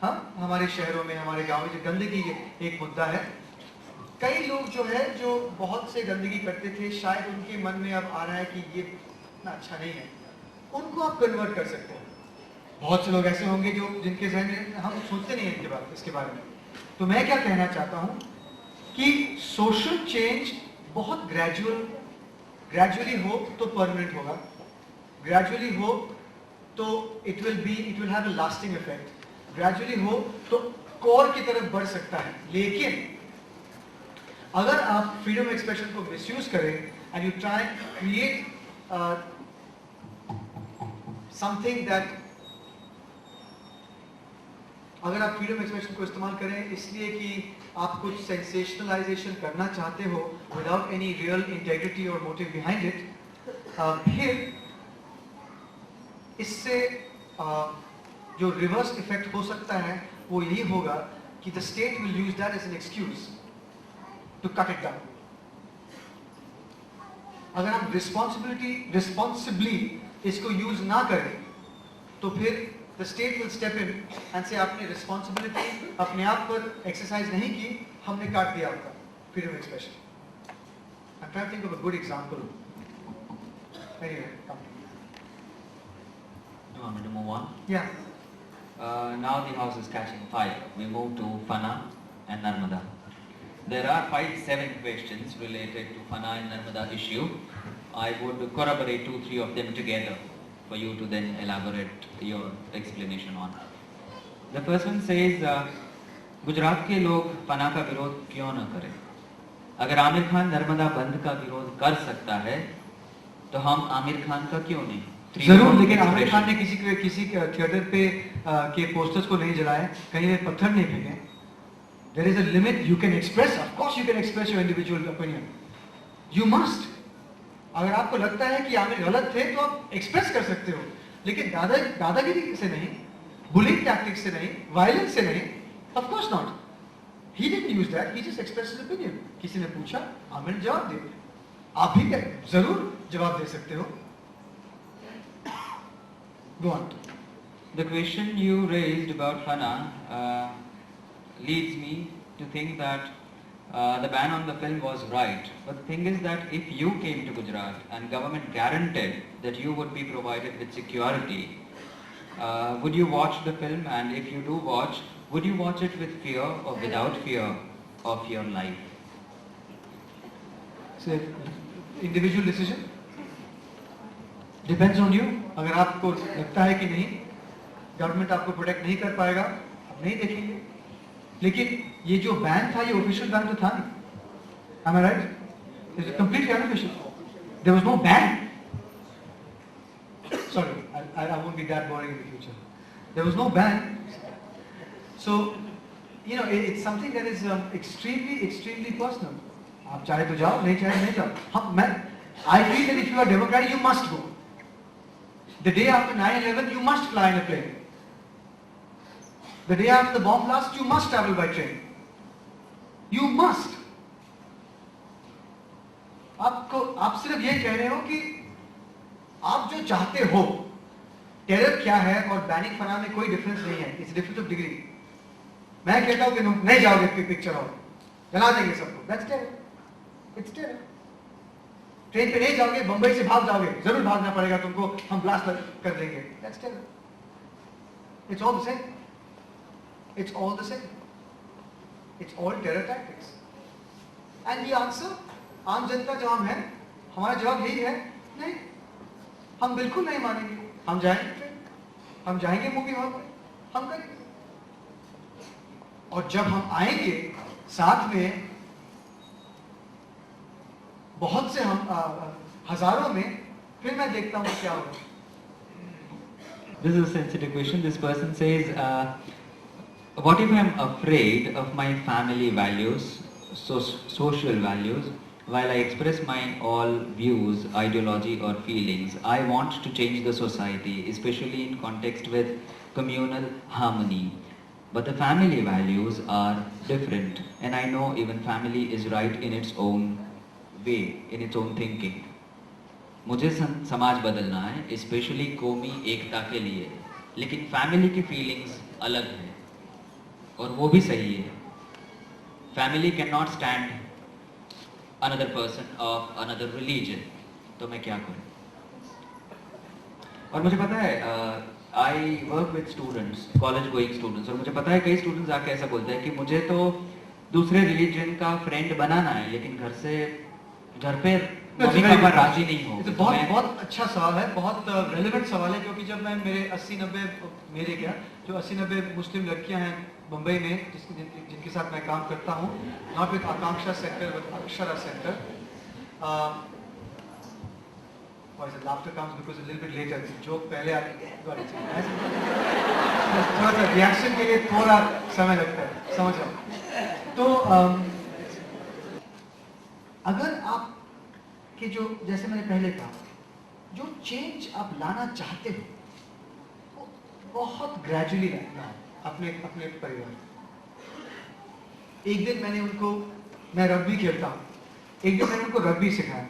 हाँ, हमारे शहरों में, हमारे गांव में जो गंदगी एक मुद्दा है. कई लोग जो है जो बहुत से गंदगी करते थे, शायद उनके मन में अब आ रहा है कि ये इतना अच्छा नहीं है, उनको आप कन्वर्ट कर सकते हैं. बहुत से लोग ऐसे होंगे जो जिनके जहन में हम सोचते नहीं हैं इसके बारे में. तो मैं क्या कहना चाहता हूँ कि सोशल चेंज बहुत ग्रेजुअली हो तो परमानेंट होगा, ग्रेजुअली हो तो it will have a lasting effect, gradually हो तो कोर की तरफ बढ़ सकता है. लेकिन अगर आप फ्रीडम ऑफ एक्सप्रेशन को मिसयूज करें and you try create something that, अगर आप फ्रीडम ऑफ एक्सप्रेशन को इस्तेमाल करें इसलिए कि आप कुछ सेंसेशनलाइजेशन करना चाहते हो विदाउट एनी रियल इंटेग्रिटी और मोटिव बिहाइंड इट, फिर इससे जो रिवर्स इफेक्ट हो सकता है वो यही होगा कि the state will use that as an excuse to cut it down. अगर हम रिस्पॉन्सिबली इसको यूज ना करें तो फिर the state will step in and से आपने रिस्पॉन्सिबिलिटी अपने आप पर एक्सरसाइज नहीं की, हमने काट दिया आपका freedom expression. I am trying to think of a good example. Anyway, come. You want me to move on? Yeah. Now the house is catching fire. We move to Fana and Narmada. There are 5-7 questions related to Fana and Narmada issue. I would corroborate 2-3 of them together for you to then elaborate your explanation on. The first one says, Gujarat के लोग फना का विरोध क्यों न करें? अगर आमिर खान नर्मदा बंद का विरोध कर सकता है, तो हम आमिर खान का क्यों नहीं? जरूर, लेकिन आमिर खान ने किसी थिएटर पे के पोस्टर्स को नहीं जलाए, कहीं पे पत्थर नहीं फेंके. There is a limit you can express. Of course you can express your individual opinion. You must. अगर आपको लगता है कि आमिर गलत थे तो आप एक्सप्रेस कर सकते हो, लेकिन दादागिरी से नहीं, बुलिंग टैक्टिक्स से नहीं, वायलेंस से नहीं. Of course not. He didn't use that. He just expressed his opinion. किसी ने पूछा, आमिर ने जवाब दिया. आप भी जरूर जवाब दे सकते हो. Go on. The question you raised about Fana leads me to think that the ban on the film was right. But the thing is that if you came to Gujarat and government guaranteed that you would be provided with security, would you watch the film? And if you do watch, would you watch it with fear or without fear of your life? So, individual decision. Depends on you. अगर आपको लगता है कि नहीं, government आपको protect नहीं कर पाएगा, आप नहीं देखेंगे. लेकिन ये जो बैन था, ये ऑफिशियल बैन तो था नहीं. Am I right? It's completely unofficial. There was no ban. Sorry, I won't be that boring in the future. There was no ban. So, you know, it's something that is extremely personal. आप चाहे तो जाओ, नहीं चाहे नहीं जाओ. I feel that if you are democratic, you must go. The day after 9/11, you must fly in a plane. The day after the bomb blast, you must travel by train. You must. आप सिर्फ ये कह रहे हो कि आप जो चाहते हो, टेरर क्या है और बैनिंग फना में कोई डिफरेंस नहीं है. It's difference of degree. मैं कहता हूं कि नहीं जाओगे पिक्चर हॉल, जला देंगे सबको. That's terror. It's terror. Train पे नहीं जाओगे, बंबई से भाग जाओगे, जरूर भागना पड़ेगा तुमको, हम ब्लास्ट कर देंगे. That's terror. It's all the same. It's all the same. It's all terror tactics. And the answer, आम जनता जो हम हैं, हमारा जवाब यही है, नहीं, हम बिल्कुल नहीं मानेंगे. हम जाएंगे, हम जाएंगे मूवी हॉल में, हम करेंगे. और जब हम आएंगे साथ में बहुत से हम हजारों में, फिर मैं देखता हूँ क्या होगा. This is a sensitive question. This person says, what if I am afraid of my family values, social values, while I express my all views, ideology or feelings? I want to change the society, especially in context with communal harmony. But the family values are different, and I know even family is right in its own way, in its own thinking. मुझे समाज बदलना है, especially कौमी एकता के लिए, लेकिन family की feelings अलग है और वो भी सही है. Family can not stand another person of another religion. तो मैं क्या करूं? और मुझे पता है, I work with students, college going students, और मुझे पता है कई स्टूडेंट्स आके ऐसा बोलते हैं कि मुझे तो दूसरे रिलीजन का फ्रेंड बनाना है, लेकिन घर पे मम्मी पापा राजी नहीं हो. तो बहुत अच्छा सवाल है, बहुत रेलेवेंट सवाल है, क्योंकि जब मैं मेरे 80-90 जो 80-90 मुस्लिम लड़कियां हैं मुंबई में, जिनके साथ मैं काम करता हूँ, not with Akanksha centre with Akshara centre. Laughter comes because a little bit later. Joke पहले आती है, थोड़ा सा रिएक्शन के लिए थोड़ा समय लगता है, समझ रहा. तो अगर आप कि जो, जैसे मैंने पहले कहा, जो चेंज आप लाना चाहते हो वो बहुत ग्रेजुअली लाना है अपने परिवार. एक दिन मैंने उनको, मैं रग्बी खेलता हूँ, एक दिन मैंने उनको रग्बी सिखाया.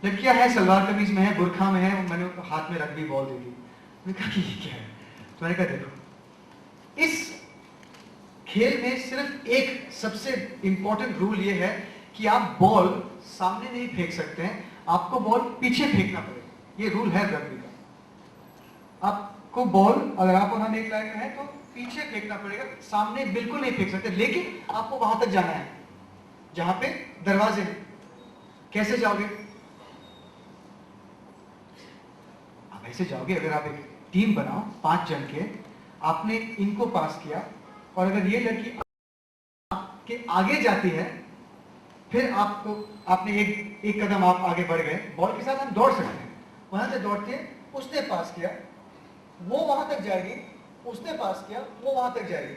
लड़कियां हैं, सलवार कमीज में है, बुरखा में है, मैंने उनको हाथ में रग्बी बॉल दे दी. मैंने कहा कि ये क्या है? तो मैंने कहा देखो, इस खेल में सिर्फ एक सबसे इंपॉर्टेंट रूल ये है कि आप बॉल सामने नहीं फेंक सकते हैं, आपको बॉल पीछे फेंकना पड़ेगा. ये रूल है रग्बी का. आप को बॉल अगर आप और हम एक लाइन में हैं तो पीछे फेंकना पड़ेगा, सामने बिल्कुल नहीं फेंक सकते, लेकिन आपको वहां तक जाना है जहां पे दरवाजे हैं। कैसे जाओगे? आप ऐसे जाओगे, अगर आप एक टीम बनाओ 5 जन के, आपने इनको पास किया और अगर ये लड़की आपके आगे जाती है, फिर आपने एक कदम आप आगे बढ़ गए, बॉल के साथ हम दौड़ सकते हैं, वहां से दौड़ते उसने पास किया, वो वहां तक जाएगी, उसने पास किया, वो वहां तक जाएगी,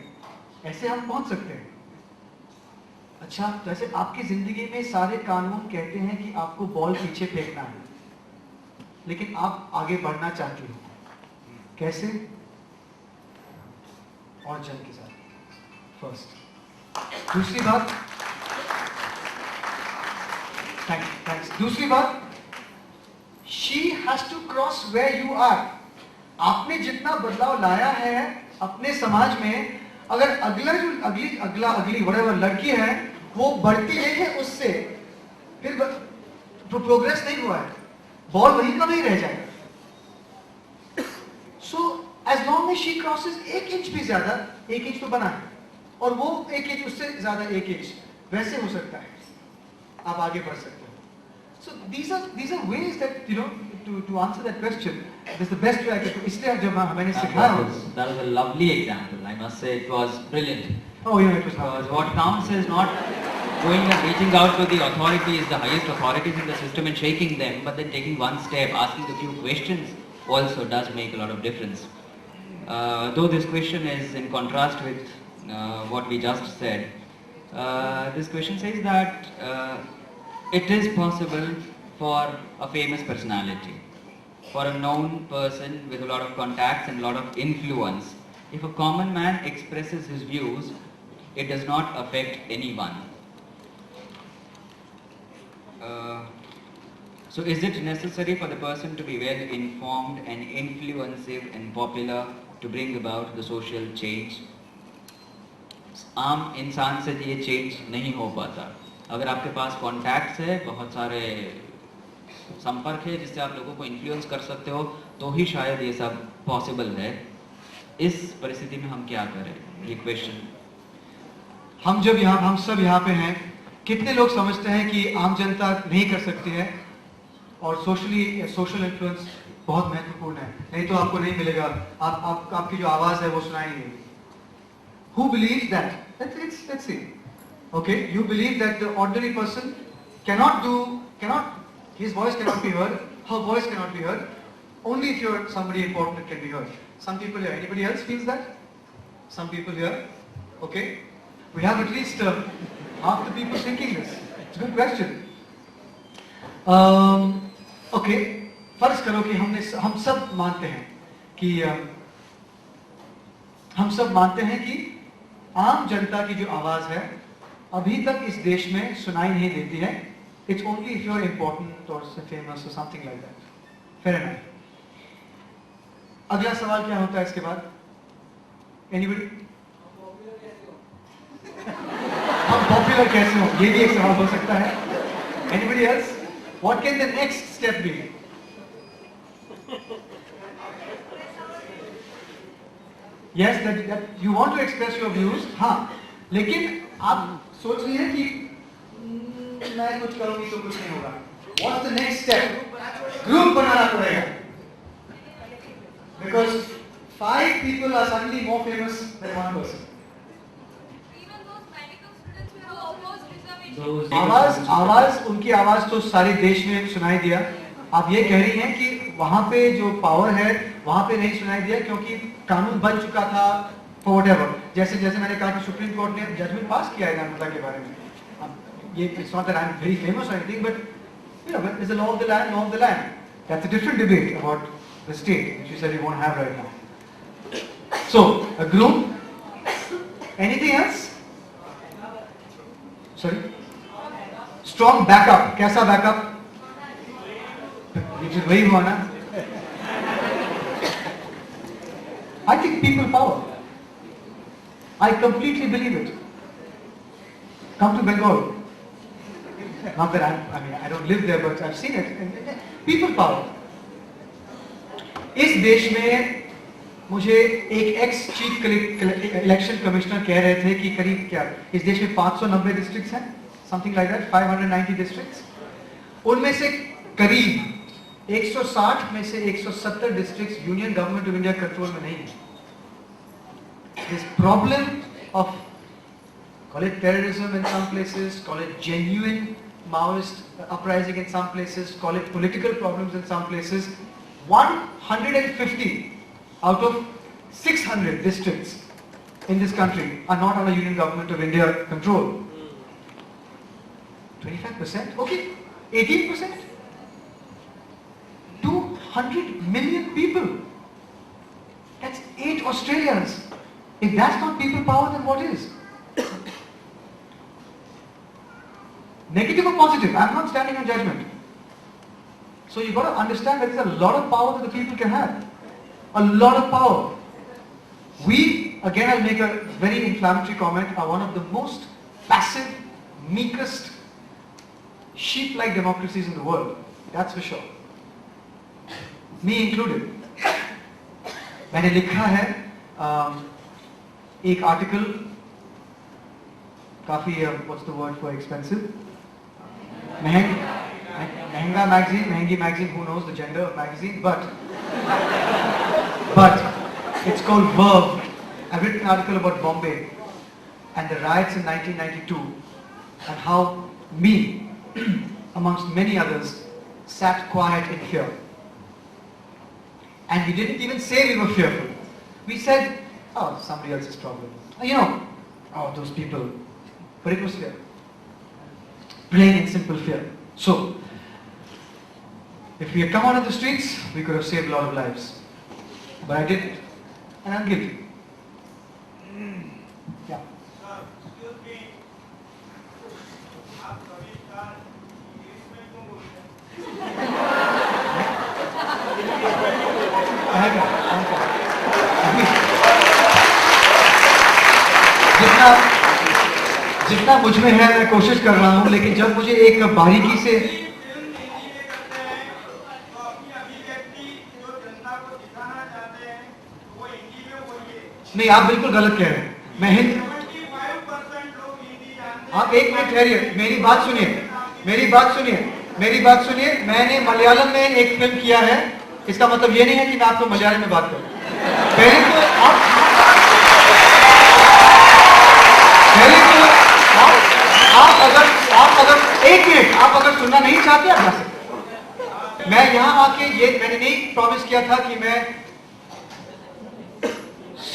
ऐसे हम पहुंच सकते हैं। अच्छा, तो ऐसे आपकी जिंदगी में सारे कानून कहते हैं कि आपको बॉल पीछे फेंकना है, लेकिन आप आगे बढ़ना चाहते हो, कैसे? और जन के साथ, फर्स्ट। दूसरी बात, थैंक्स। दूसरी बात, she has to cross where you are. आपने जितना बदलाव लाया है अपने समाज में, अगर अगली whatever लड़की है वो बढ़ती नहीं है उससे, फिर प्रोग्रेस नहीं हुआ है, बॉल वहीं का वहीं रह जाएगा। So as long as she crosses 1 inch भी ज्यादा, 1 इंच तो बना है, और वो 1 इंच उससे ज्यादा 1 इंच, वैसे हो सकता है, आप आगे बढ़ सकते हो। So these are ways that, you know, to answer that question. This is the best way I can. इसलिए जब मैंने सिखाया, That was a lovely example. I must say it was brilliant. Oh yeah, it was not. Because what counts is not going and reaching out to the authorities, the highest authorities in the system, and shaking them, but then taking one step, asking a few questions also does make a lot of difference. Though this question is in contrast with what we just said, this question says that it is possible for a famous personality, for a known person with a lot of contacts and a lot of influence, if a common man expresses his views, it does not affect anyone. So is it necessary for the person to be well informed and influensive and popular to bring about the social change? आम इंसान से ये change नहीं हो पाता। अगर आपके पास contacts है, बहुत सारे संपर्क है जिससे आप लोगों को इन्फ्लुएंस कर सकते हो, तो ही शायद ये सब पॉसिबल है। इस परिस्थिति में हम क्या करें, ये क्वेश्चन। हम सब यहाँ पे हैं, कितने लोग समझते हैं कि आम जनता नहीं कर सकती है और सोशल इन्फ्लुएंस बहुत महत्वपूर्ण है, नहीं तो आपको नहीं मिलेगा, आपकी जो आवाज है वो सुनाई नहीं देगी। Who believes that? Let's see. Okay, you believe that the ordinary person his voice cannot be heard, her voice cannot be heard, only if you're somebody important it can be heard. Some people here, anybody else feels that? Some people here, okay? We have at least half the people thinking this. It's a good question. Okay, फर्ज करो कि हम सब मानते हैं कि आम जनता की जो आवाज है अभी तक इस देश में सुनाई नहीं देती है। It's only if you're important or famous or something like that. Fair enough. अगला सवाल क्या होता है इसके बाद? Anybody? हम पॉपुलर कैसे हो, ये भी एक सवाल हो सकता है। Anybody else? What can the next step be? Yes, that you want to express your views, हाँ, लेकिन आप सोच रही हैं कि मैं कुछ करूंगी तो कुछ नहीं होगा। What's the next step? Group बनाना पड़ेगा, because 5 people are suddenly more famous than 1 person. Even those medical students who opposed reservation. आवाज उनकी आवाज तो सारे देश में सुनाई दिया। आप ये कह रही हैं कि वहां पे जो पावर है वहां पे नहीं सुनाई दिया क्योंकि कानून बन चुका था for whatever. जैसे मैंने कहा कि सुप्रीम कोर्ट ने जजमेंट पास किया है नर्मदा के बारे में। ये it's not that I'm very famous or anything, but you know, there's a law of the land, law of the land. That's a different debate about the state, which you said you won't have right now. So a group. Anything else? Sorry. Strong backup. कैसा backup? ये वही हुआ ना? I think people power. I completely believe it. Come to Bengal. Not that I don't live there, but I've seen it. People power. इस देश में मुझे एक एक्स चीफ इलेक्शन कमिश्नर कह रहे थे कि करीब क्या इस देश में 590 डिस्ट्रिक्ट्स हैं, समथिंग लाइक दैट, 590 डिस्ट्रिक्ट्स, उनमें से करीब 160 में से 170 districts union government of India control में नहीं है. This problem of, call it terrorism in some places, call it genuine Maoist uprising in some places, call it political problems in some places, 150 out of 600 districts in this country are not under Union Government of India control. 25%? Okay. 18%? 200 million people. That's 8 Australians. If that's not people power, then what is? Negative or positive? I'm not standing on judgment. So you've got to understand that there's a lot of power that the people can have. A lot of power. We, again I'll make a very inflammatory comment, are one of the most passive, meekest, sheep-like democracies in the world. That's for sure. Me included. मैंने लिखा है एक article, काफी what's the word for expensive? महंगा magazine, महंगी magazine, who knows the gender of magazine, but it's called Verve. I've written an article about Bombay and the riots in 1992 and how me, amongst many others, sat quiet in fear. And we didn't even say we were fearful. We said, oh, somebody else's problem. Oh, those people. But it was fear. Plain and simple fear. So, if we had come out of the streets, we could have saved a lot of lives. But I didn't. And I'm guilty. Yeah. जितना मुझ में है मैं कोशिश कर रहा हूं, लेकिन जब मुझे एक बारीकी से नहीं, आप बिल्कुल गलत कह रहे हैं. मैं हिंदी, आप एक मिनट ठहरिए, मेरी बात सुनिए. मैंने मलयालम में एक फिल्म किया है, इसका मतलब ये नहीं है कि मैं आपको मलयालम में बात करूं. पहले तो आप अगर एक मिनट, आप अगर सुनना नहीं चाहते आप जा सकते. मैं यहाँ आके ये मैंने नहीं प्रॉमिस किया था कि मैं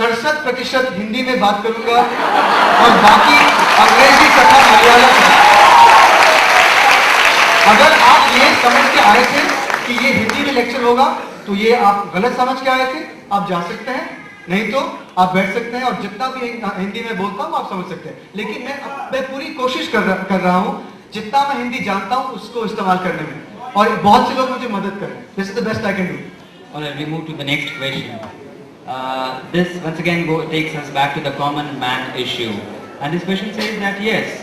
67% हिंदी में बात करूंगा और बाकी अंग्रेजी तथा मलयालम में. अगर आप ये समझ के आए थे कि ये हिंदी में लेक्चर होगा तो ये आप गलत समझ के आए थे. आप जा सकते हैं, नहीं तो आप बैठ सकते हैं और जितना भी हिंदी में बोलता हूँ आप समझ सकते हैं. लेकिन मैं पूरी कोशिश कर रहा हूँ जितना मैं हिंदी जानता हूँ उसको इस्तेमाल करने में, और बहुत से लोग मुझे मदद कर रहे हैं. This is the best I can do. Alright, we move to the next question. This once again takes us back to the common man issue. And this question says that yes,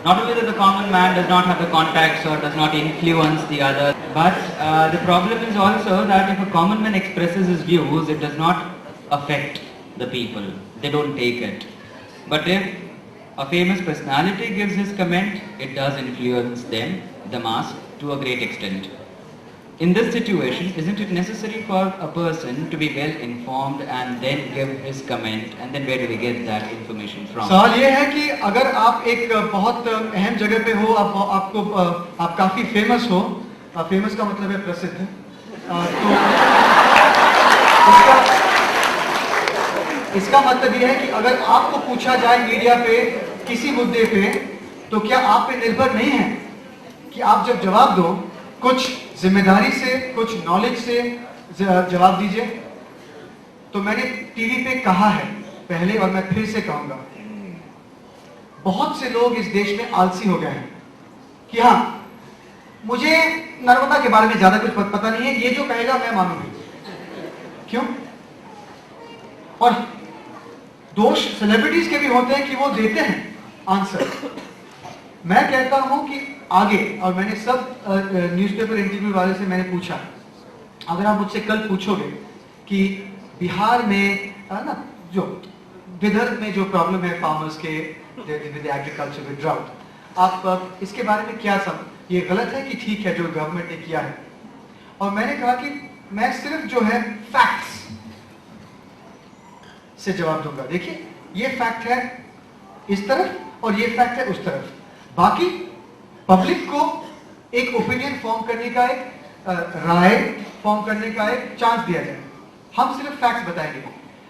not only that the common man does not have the contacts or does not influence the other, but the problem is also that if a common man expresses his views, it does not affect the people. They don't take it. But if a famous personality gives his comment, it does influence them, the mass, to a great extent. In this situation, isn't it necessary for a person to be well informed and then give his comment, and then where do we get that information from? सवाल ये है कि अगर आप एक बहुत अहम जगह पे हो, आप काफी फेमस हो, फेमस का मतलब है प्रसिद्ध, तो इसका मतलब ये है कि अगर आपको पूछा जाए मीडिया पे किसी मुद्दे पे, तो क्या आप पे निर्भर नहीं है कि आप जब जवाब दो कुछ जिम्मेदारी से, कुछ नॉलेज से जवाब दीजिए. तो मैंने टीवी पे कहा है पहले और मैं फिर से कहूंगा, बहुत से लोग इस देश में आलसी हो गए हैं कि हाँ, मुझे नर्मदा के बारे में ज्यादा कुछ पता नहीं है, ये जो कहेगा मैं मानूंगी. क्यों? और दोष सेलिब्रिटीज के भी होते हैं कि वो देते हैं आंसर. मैं कहता हूं कि आगे, और मैंने सब न्यूज़पेपर इंटरव्यू वाले से मैंने पूछा, अगर आप मुझसे कल पूछोगे कि बिहार में ना जो विदर्भ में जो प्रॉब्लम है फार्मर्स के विद एग्रीकल्चर विद ड्राउट, आप इसके बारे में क्या सब, ये गलत है कि ठीक है जो गवर्नमेंट ने किया है? और मैंने कहा कि मैं सिर्फ जो है फैक्ट्स से जवाब दूंगा। देखिए ये फैक्ट है इस तरफ और ये फैक्ट है उस तरफ, बाकी पब्लिक को एक ओपिनियन फॉर्म करने का, एक राय फॉर्म करने का एक चांस दिया जाए। हम सिर्फ फैक्ट्स बताएंगे,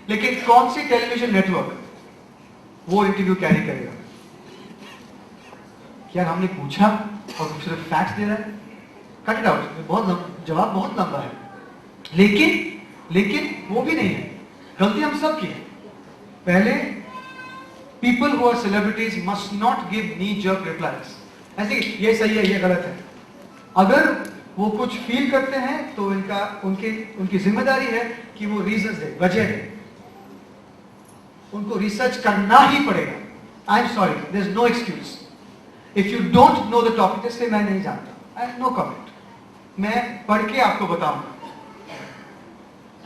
लेकिन कौन सी टेलीविजन नेटवर्क वो इंटरव्यू कैरी करेगा? क्या हमने पूछा और वो सिर्फ फैक्ट्स दे रहा है? कट इट आउट, जवाब बहुत लंबा है, लेकिन वो भी नहीं है। गलती हम सब की है। पहले people who are celebrities must not give knee-jerk replies. ऐसे ये सही है, ये गलत है। अगर वो कुछ फील करते हैं तो उनकी जिम्मेदारी है कि वो रीजंस दे, वजह दे। उनको रिसर्च करना ही पड़ेगा। I am sorry, there is no excuse. If you don't know the topic, जैसे मैं नहीं जानता, आई नो कमेंट, मैं पढ़ के आपको बताऊंगा,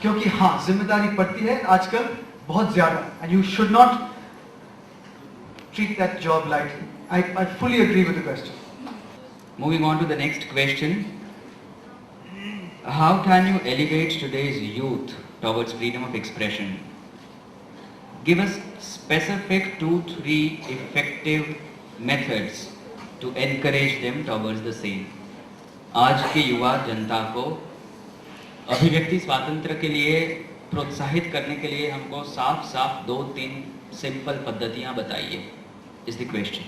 क्योंकि हाँ जिम्मेदारी पड़ती है आजकल बहुत ज्यादा, and you should not treat that job lightly. I fully agree with the question. Moving on to the next question. How can you elevate today's youth towards freedom of expression? Give us specific 2-3 effective methods to encourage them towards the same. आज के युवा जनता को अभिव्यक्ति स्वातंत्र्य के लिए प्रोत्साहित करने के लिए हमको साफ 2-3 सिंपल पद्धतियां बताइए। Is the question.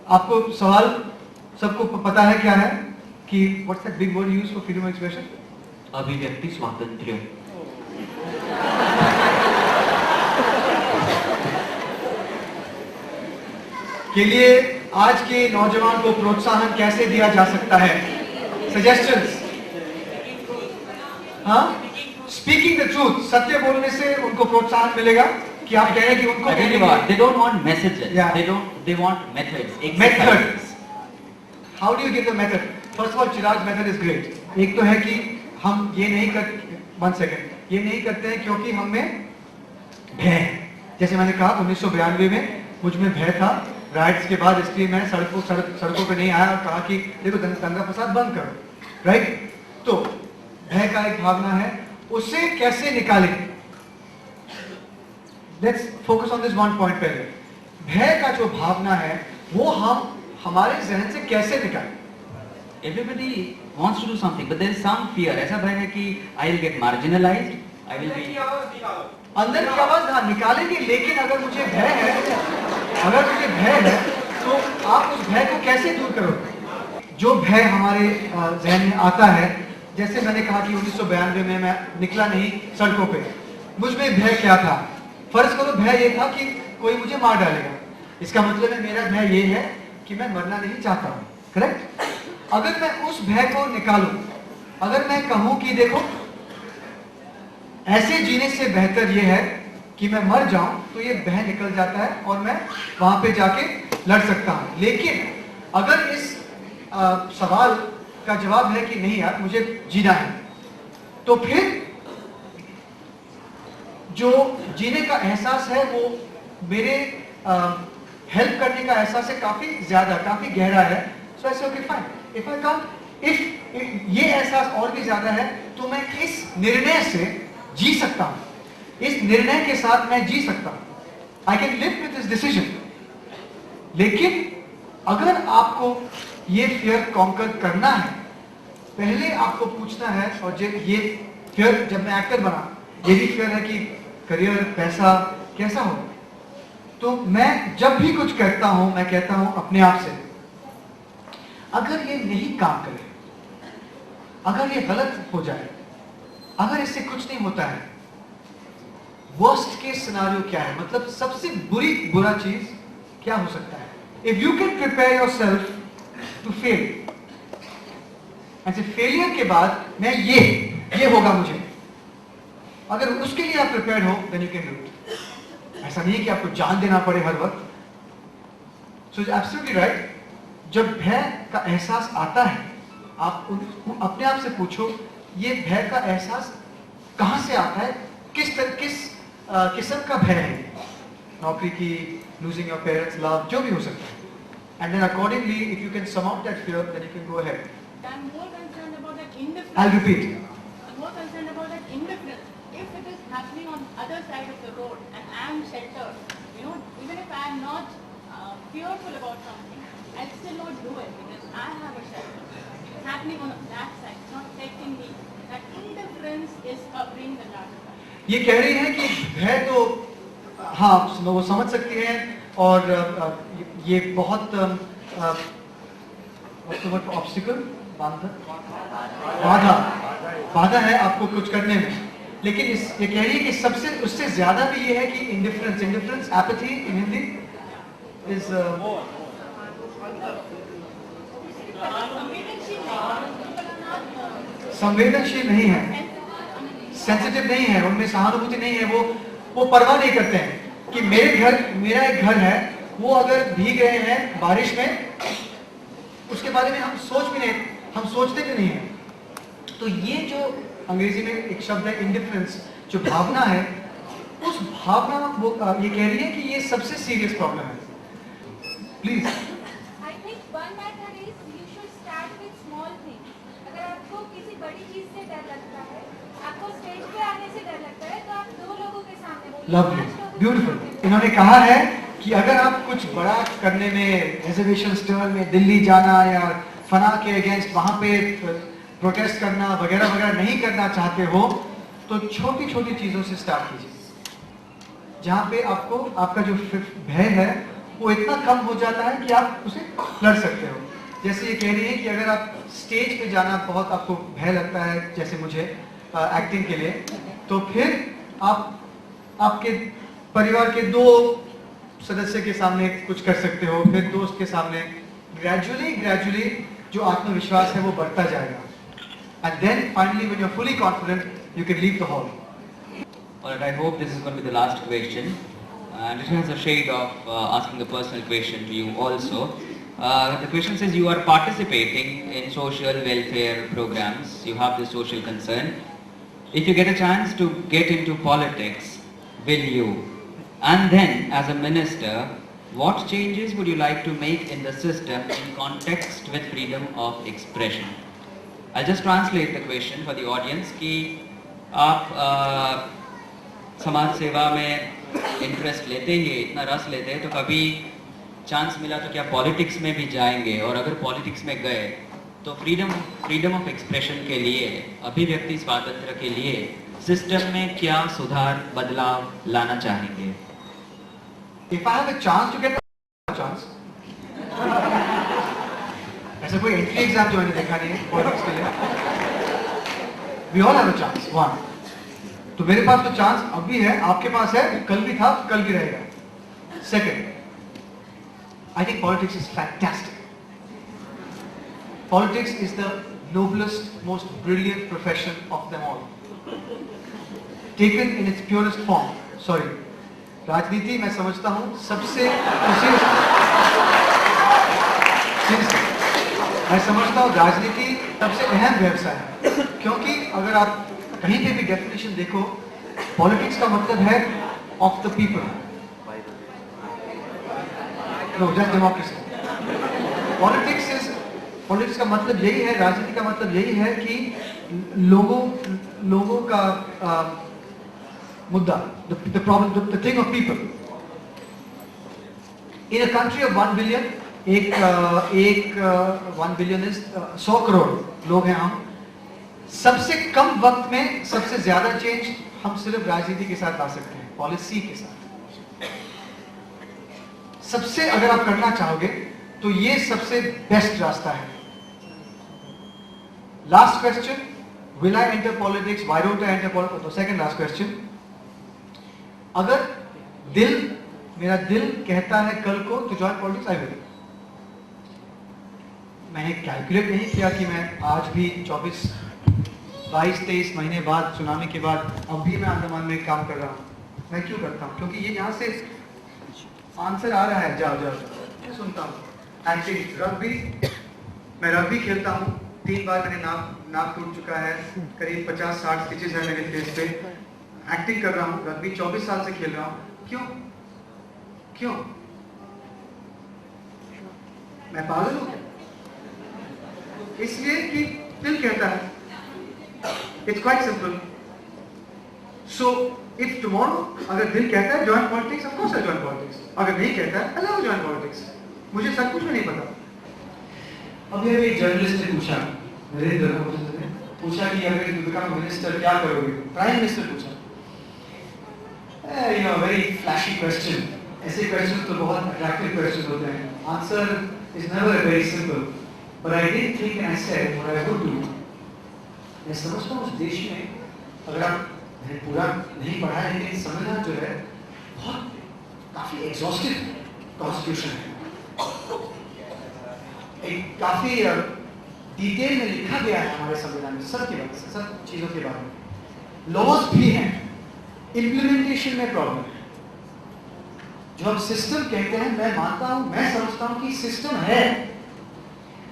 आपको सवाल सबको पता है क्या है कि what's that big word used for freedom of expression? अभिव्यक्ति स्वातंत्र्य। के लिए आज के नौजवान को प्रोत्साहन कैसे दिया जा सकता है? Suggestions? हाँ? Speaking the truth, सत्य बोलने से उनको प्रोत्साहन मिलेगा कि आप कह रहे हैं कि उनको they don't want messages, yeah. they want methods. Methods. How do you give the method? First of all, Chirag's method is great. एक तो है कि हम ये नहीं कर, 1 second, ये नहीं करते हैं क्योंकि हम में भय है। जैसे मैंने कहा 1992 में मुझ में भय था राइट्स के बाद, इसलिए मैं सड़कों पे नहीं आया और कहा कि देखो दंगा फसाद बंद करो, राइट? तो भय का एक भावना है, उसे कैसे निकालें? Let's focus on this one point पहले। भय का जो भावना है वो हम हमारे जहन से कैसे निकालें? Everybody wants to do something, but there is some fear. ऐसा भय है कि I will get marginalized, I will be. अंदर की आवाज हाँ निकालेंगे, लेकिन अगर मुझे भय है तो आप उस भय को कैसे दूर करोगे? जो भय हमारे जहन में आता है, जैसे मैंने कहा कि 1992 में मैं निकला नहीं सड़कों पे, मुझ में भय क्या था? फर्ज करो भय ये था कि कोई मुझे मार डालेगा, इसका मतलब है मेरा भय ये है कि मैं मरना नहीं चाहता हूं, करेक्ट? अगर मैं उस भय को निकालूं, अगर मैं कहूं कि देखो ऐसे जीने से बेहतर ये है कि मैं मर जाऊं, तो ये भय निकल जाता है और मैं वहां पे जाके लड़ सकता हूं। लेकिन अगर इस सवाल का जवाब है कि नहीं यार मुझे जीना है, तो फिर जो जीने का एहसास है वो मेरे हेल्प करने का एहसास है काफी ज्यादा, काफी गहरा है। सो ऐसे okay fine, if I can't, if ये एहसास और भी ज्यादा है तो मैं इस निर्णय से जी सकता हूं, इस निर्णय के साथ मैं जी सकता हूं, I can live with this decision. लेकिन अगर आपको ये फियर कॉन्कर करना है, पहले आपको पूछना है, और ये फियर जब मैं एक्टर बना, ये भी फियर है कि करियर पैसा कैसा हो, तो मैं जब भी कुछ करता हूं मैं कहता हूं अपने आप से, अगर ये नहीं काम करे, अगर ये गलत हो जाए, अगर इससे कुछ नहीं होता है, वर्स्ट केस सिनेरियो क्या है, मतलब सबसे बुरा चीज क्या हो सकता है? If you can prepare yourself to fail, ऐसे फेलियर के बाद मैं ये होगा मुझे, अगर उसके लिए आप प्रिपेयर्ड हो, then you can do it. ऐसा नहीं है कि आपको जान देना पड़े हर वक्त। सो एब्सोल्युटली राइट, जब भय का एहसास आता है, आप अपने आप से पूछो ये भय का एहसास कहां से आता है, किस्म का भय है, नौकरी की, losing your parents love, जो भी हो सकता है. And then accordingly, if you can surmount that fear, then you can go ahead. I'm more concerned about that indifference. I'll repeat. I'm more concerned about that indifference. If it is happening on other side of the road and I'm sheltered, even if I'm not fearful about something, I'll still not do it because I have a shelter. It's happening on that side, it's not affecting me. That indifference is covering the larger side. ये कह रही है कि भय तो हाँ वो समझ सकती हैं और ये बहुत ऑब्स्टिकल बाधा है आपको कुछ करने में, लेकिन ये कह रही है कि सबसे उससे ज्यादा भी ये है कि indifference apathy in Hindi is संवेदनशील नहीं है, सेंसिटिव नहीं है, उनमें सहानुभूति नहीं है, वो परवाह नहीं करते हैं कि मेरा एक घर है, वो अगर भीग रहे हैं बारिश में, उसके बारे में हम सोचते भी नहीं है. तो ये जो अंग्रेजी में एक शब्द है इंडिफरेंस, जो भावना है, उस भावना वो ये कह रही है कि ये सबसे सीरियस प्रॉब्लम है. Please. I think one method is you should start with small things. अगर आपको किसी बड़ी चीज से डर लगता है, आपको स्टेज पे आने से डर लगता है, तो आप 2 लोगों के सामने बोलिए. Lovely, beautiful. इन्होंने कहा है कि अगर आप कुछ बड़ा करने में, रिजर्वेशन स्टर्न में दिल्ली जाना या फना के अगेंस्ट वहां पे प्रोटेस्ट करना वगैरह वगैरह नहीं करना चाहते हो, तो छोटी छोटी चीजों से स्टार्ट कीजिए, जहां पे आपका जो भय है वो इतना कम हो जाता है कि आप उसे लड़ सकते हो. जैसे ये कह रही है कि अगर आप स्टेज पे जाना बहुत आपको भय लगता है, जैसे मुझे एक्टिंग के लिए, तो फिर आप आपके परिवार के 2 सदस्य के सामने कुछ कर सकते हो, फिर दोस्त के सामने, ग्रेजुअली जो आत्मविश्वास है वो बढ़ता जाएगा. And then finally when you're fully confident, you can leave the hall. Alright, I hope this is going to be the last question. And it has a shade of asking a personal question to you also. The question says you are participating in social welfare programs, you have this social concern. If you get a chance to get into politics, will you? And then as a minister, what changes would you like to make in the system in context with freedom of expression? I'll just translate the question for the audience कि आप समाज सेवा में interest लेते ही, इतना रस लेते हैं, तो कभी चांस मिला तो क्या पॉलिटिक्स में भी जाएंगे, और अगर पॉलिटिक्स में गए तो फ्रीडम ऑफ एक्सप्रेशन के लिए, अभिव्यक्ति स्वातंत्र्य के लिए सिस्टम में क्या सुधार बदलाव लाना चाहेंगे? If I have a chance to get a chance, ऐसा कोई एंट्री एग्जाम जो मैंने देखा नहीं है पॉलिटिक्स के लिए. We all have a chance. One. तो मेरे पास तो चांस अब भी है, आपके पास है, कल भी था, कल भी रहेगा. Second, I think politics is fantastic. Politics is the noblest, most brilliant profession of them all. Taken in its purest form. Sorry. राजनीति मैं समझता हूँ सबसे मैं समझता हूँ राजनीति सबसे अहम व्यवसाय है, क्योंकि अगर आप कहीं पे भी डेफिनेशन देखो, पॉलिटिक्स का मतलब है of the people, know just democracy. Politics का मतलब यही है, राजनीति का मतलब यही है कि लोगों का मुद्दा, the problem, the thing of people. In a country of 1 billion, 1 billion is 100 crore लोग हैं हम. सबसे कम वक्त में सबसे ज्यादा चेंज हम सिर्फ राजनीति के साथ ला सकते हैं, पॉलिसी के साथ. सबसे अगर आप करना चाहोगे तो ये सबसे बेस्ट रास्ता है. Last question, will I enter politics? Why don't I enter politics? तो सेकंड लास्ट क्वेश्चन, अगर मेरा दिल कहता है कल को तो जॉइन पॉलिटिक्स, आई विल. मैंने कैलकुलेट नहीं किया कि मैं आज भी 22-23 महीने बाद, सुनामी के बाद, अब भी मैं अंडमान में काम कर रहा हूँ. मैं क्यों करता हूँ? क्योंकि ये यहाँ से आंसर आ रहा है. जाओ मैं सुनता हूँ. एक्टिंग, रग्बी, मैं रग्बी खेलता हूँ, 3 बार मैंने नाक टूट चुका है, करीब 50-60 स्टिचेस है मेरे फेस पे. एक्टिंग कर रहा हूँ, रग्बी 24 साल से खेल रहा हूँ। क्यों? क्यों? मैं पागल हूँ? इसलिए कि दिल कहता है। It's quite simple. So if tomorrow अगर दिल कहता है join politics, of course I join politics. अगर नहीं कहता है, I love join politics. मुझे सब कुछ भी नहीं पता। अब ये एक जर्नलिस्ट ने पूछा, नरेंद्र ने पूछा कि अगर यू बिकम मिनिस्टर क्या करोगे? प्राइम मिनिस्टर पूछा। You know, very flashy question. ऐसे क्वेश्चन तो बहुत अट्रैक्टिव क्वेश्चन होते हैं। Answer is never very simple. But I did think and I said what I would do. मैं समझता हूँ उस देश में अगर आप पूरा नहीं पढ़ा है लेकिन संविधान जो है बहुत काफी एग्जॉस्टिव कॉन्स्टिट्यूशन है। एक काफी डिटेल में लिखा गया है हमारे संविधान में सब के बारे में, सब चीजों के बारे में। लॉज भी हैं, इम्प्लीमेंटेशन में प्रॉब्लम है। जो हम सिस्टम कहते हैं, मैं मानता हूं, मैं समझता हूं कि सिस्टम है,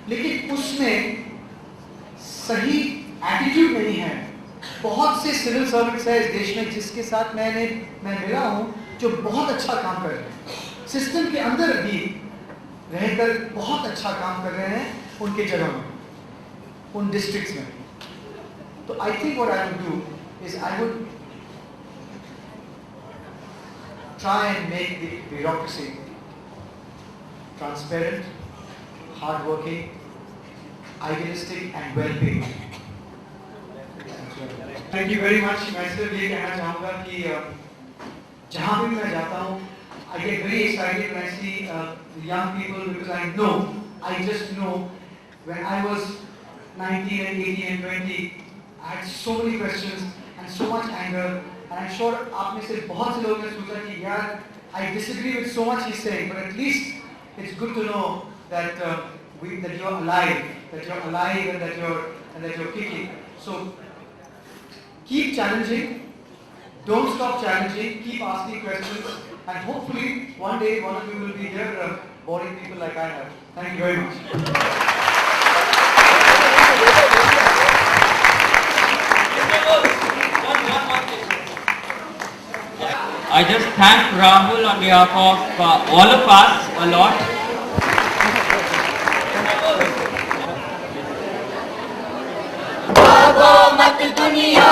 लेकिन उसमें सही एटीट्यूड नहीं है। बहुत से सिविल सर्विसेज है इस देश में जिसके साथ मैं मिला हूं जो बहुत अच्छा काम कर रहे हैं, सिस्टम के अंदर भी रहकर बहुत अच्छा काम कर रहे हैं उनके जगह में, उन डिस्ट्रिक्ट्स में। तो I think what I would do is I would try and make the bureaucracy transparent, hardworking, idealistic and well-paid. Thank you very much. मैं सिर्फ ये कहना चाहूँगा कि जहाँ भी मैं जाता हूँ, I get very excited when I see young people because I just know when I was 19 and 18 and 20, I had so many questions and so much anger. And I'm sure आप में से बहुत से लोगों ने सोचा कि यार I disagree with so much he's saying, but at least it's good to know that that you're alive, and that you're kicking. So keep challenging, don't stop challenging, keep asking questions, and hopefully one day one of you will be here boring people like I have. Thank you very much. I just thank Rahul on behalf of all of us a lot. भागो मत दुनिया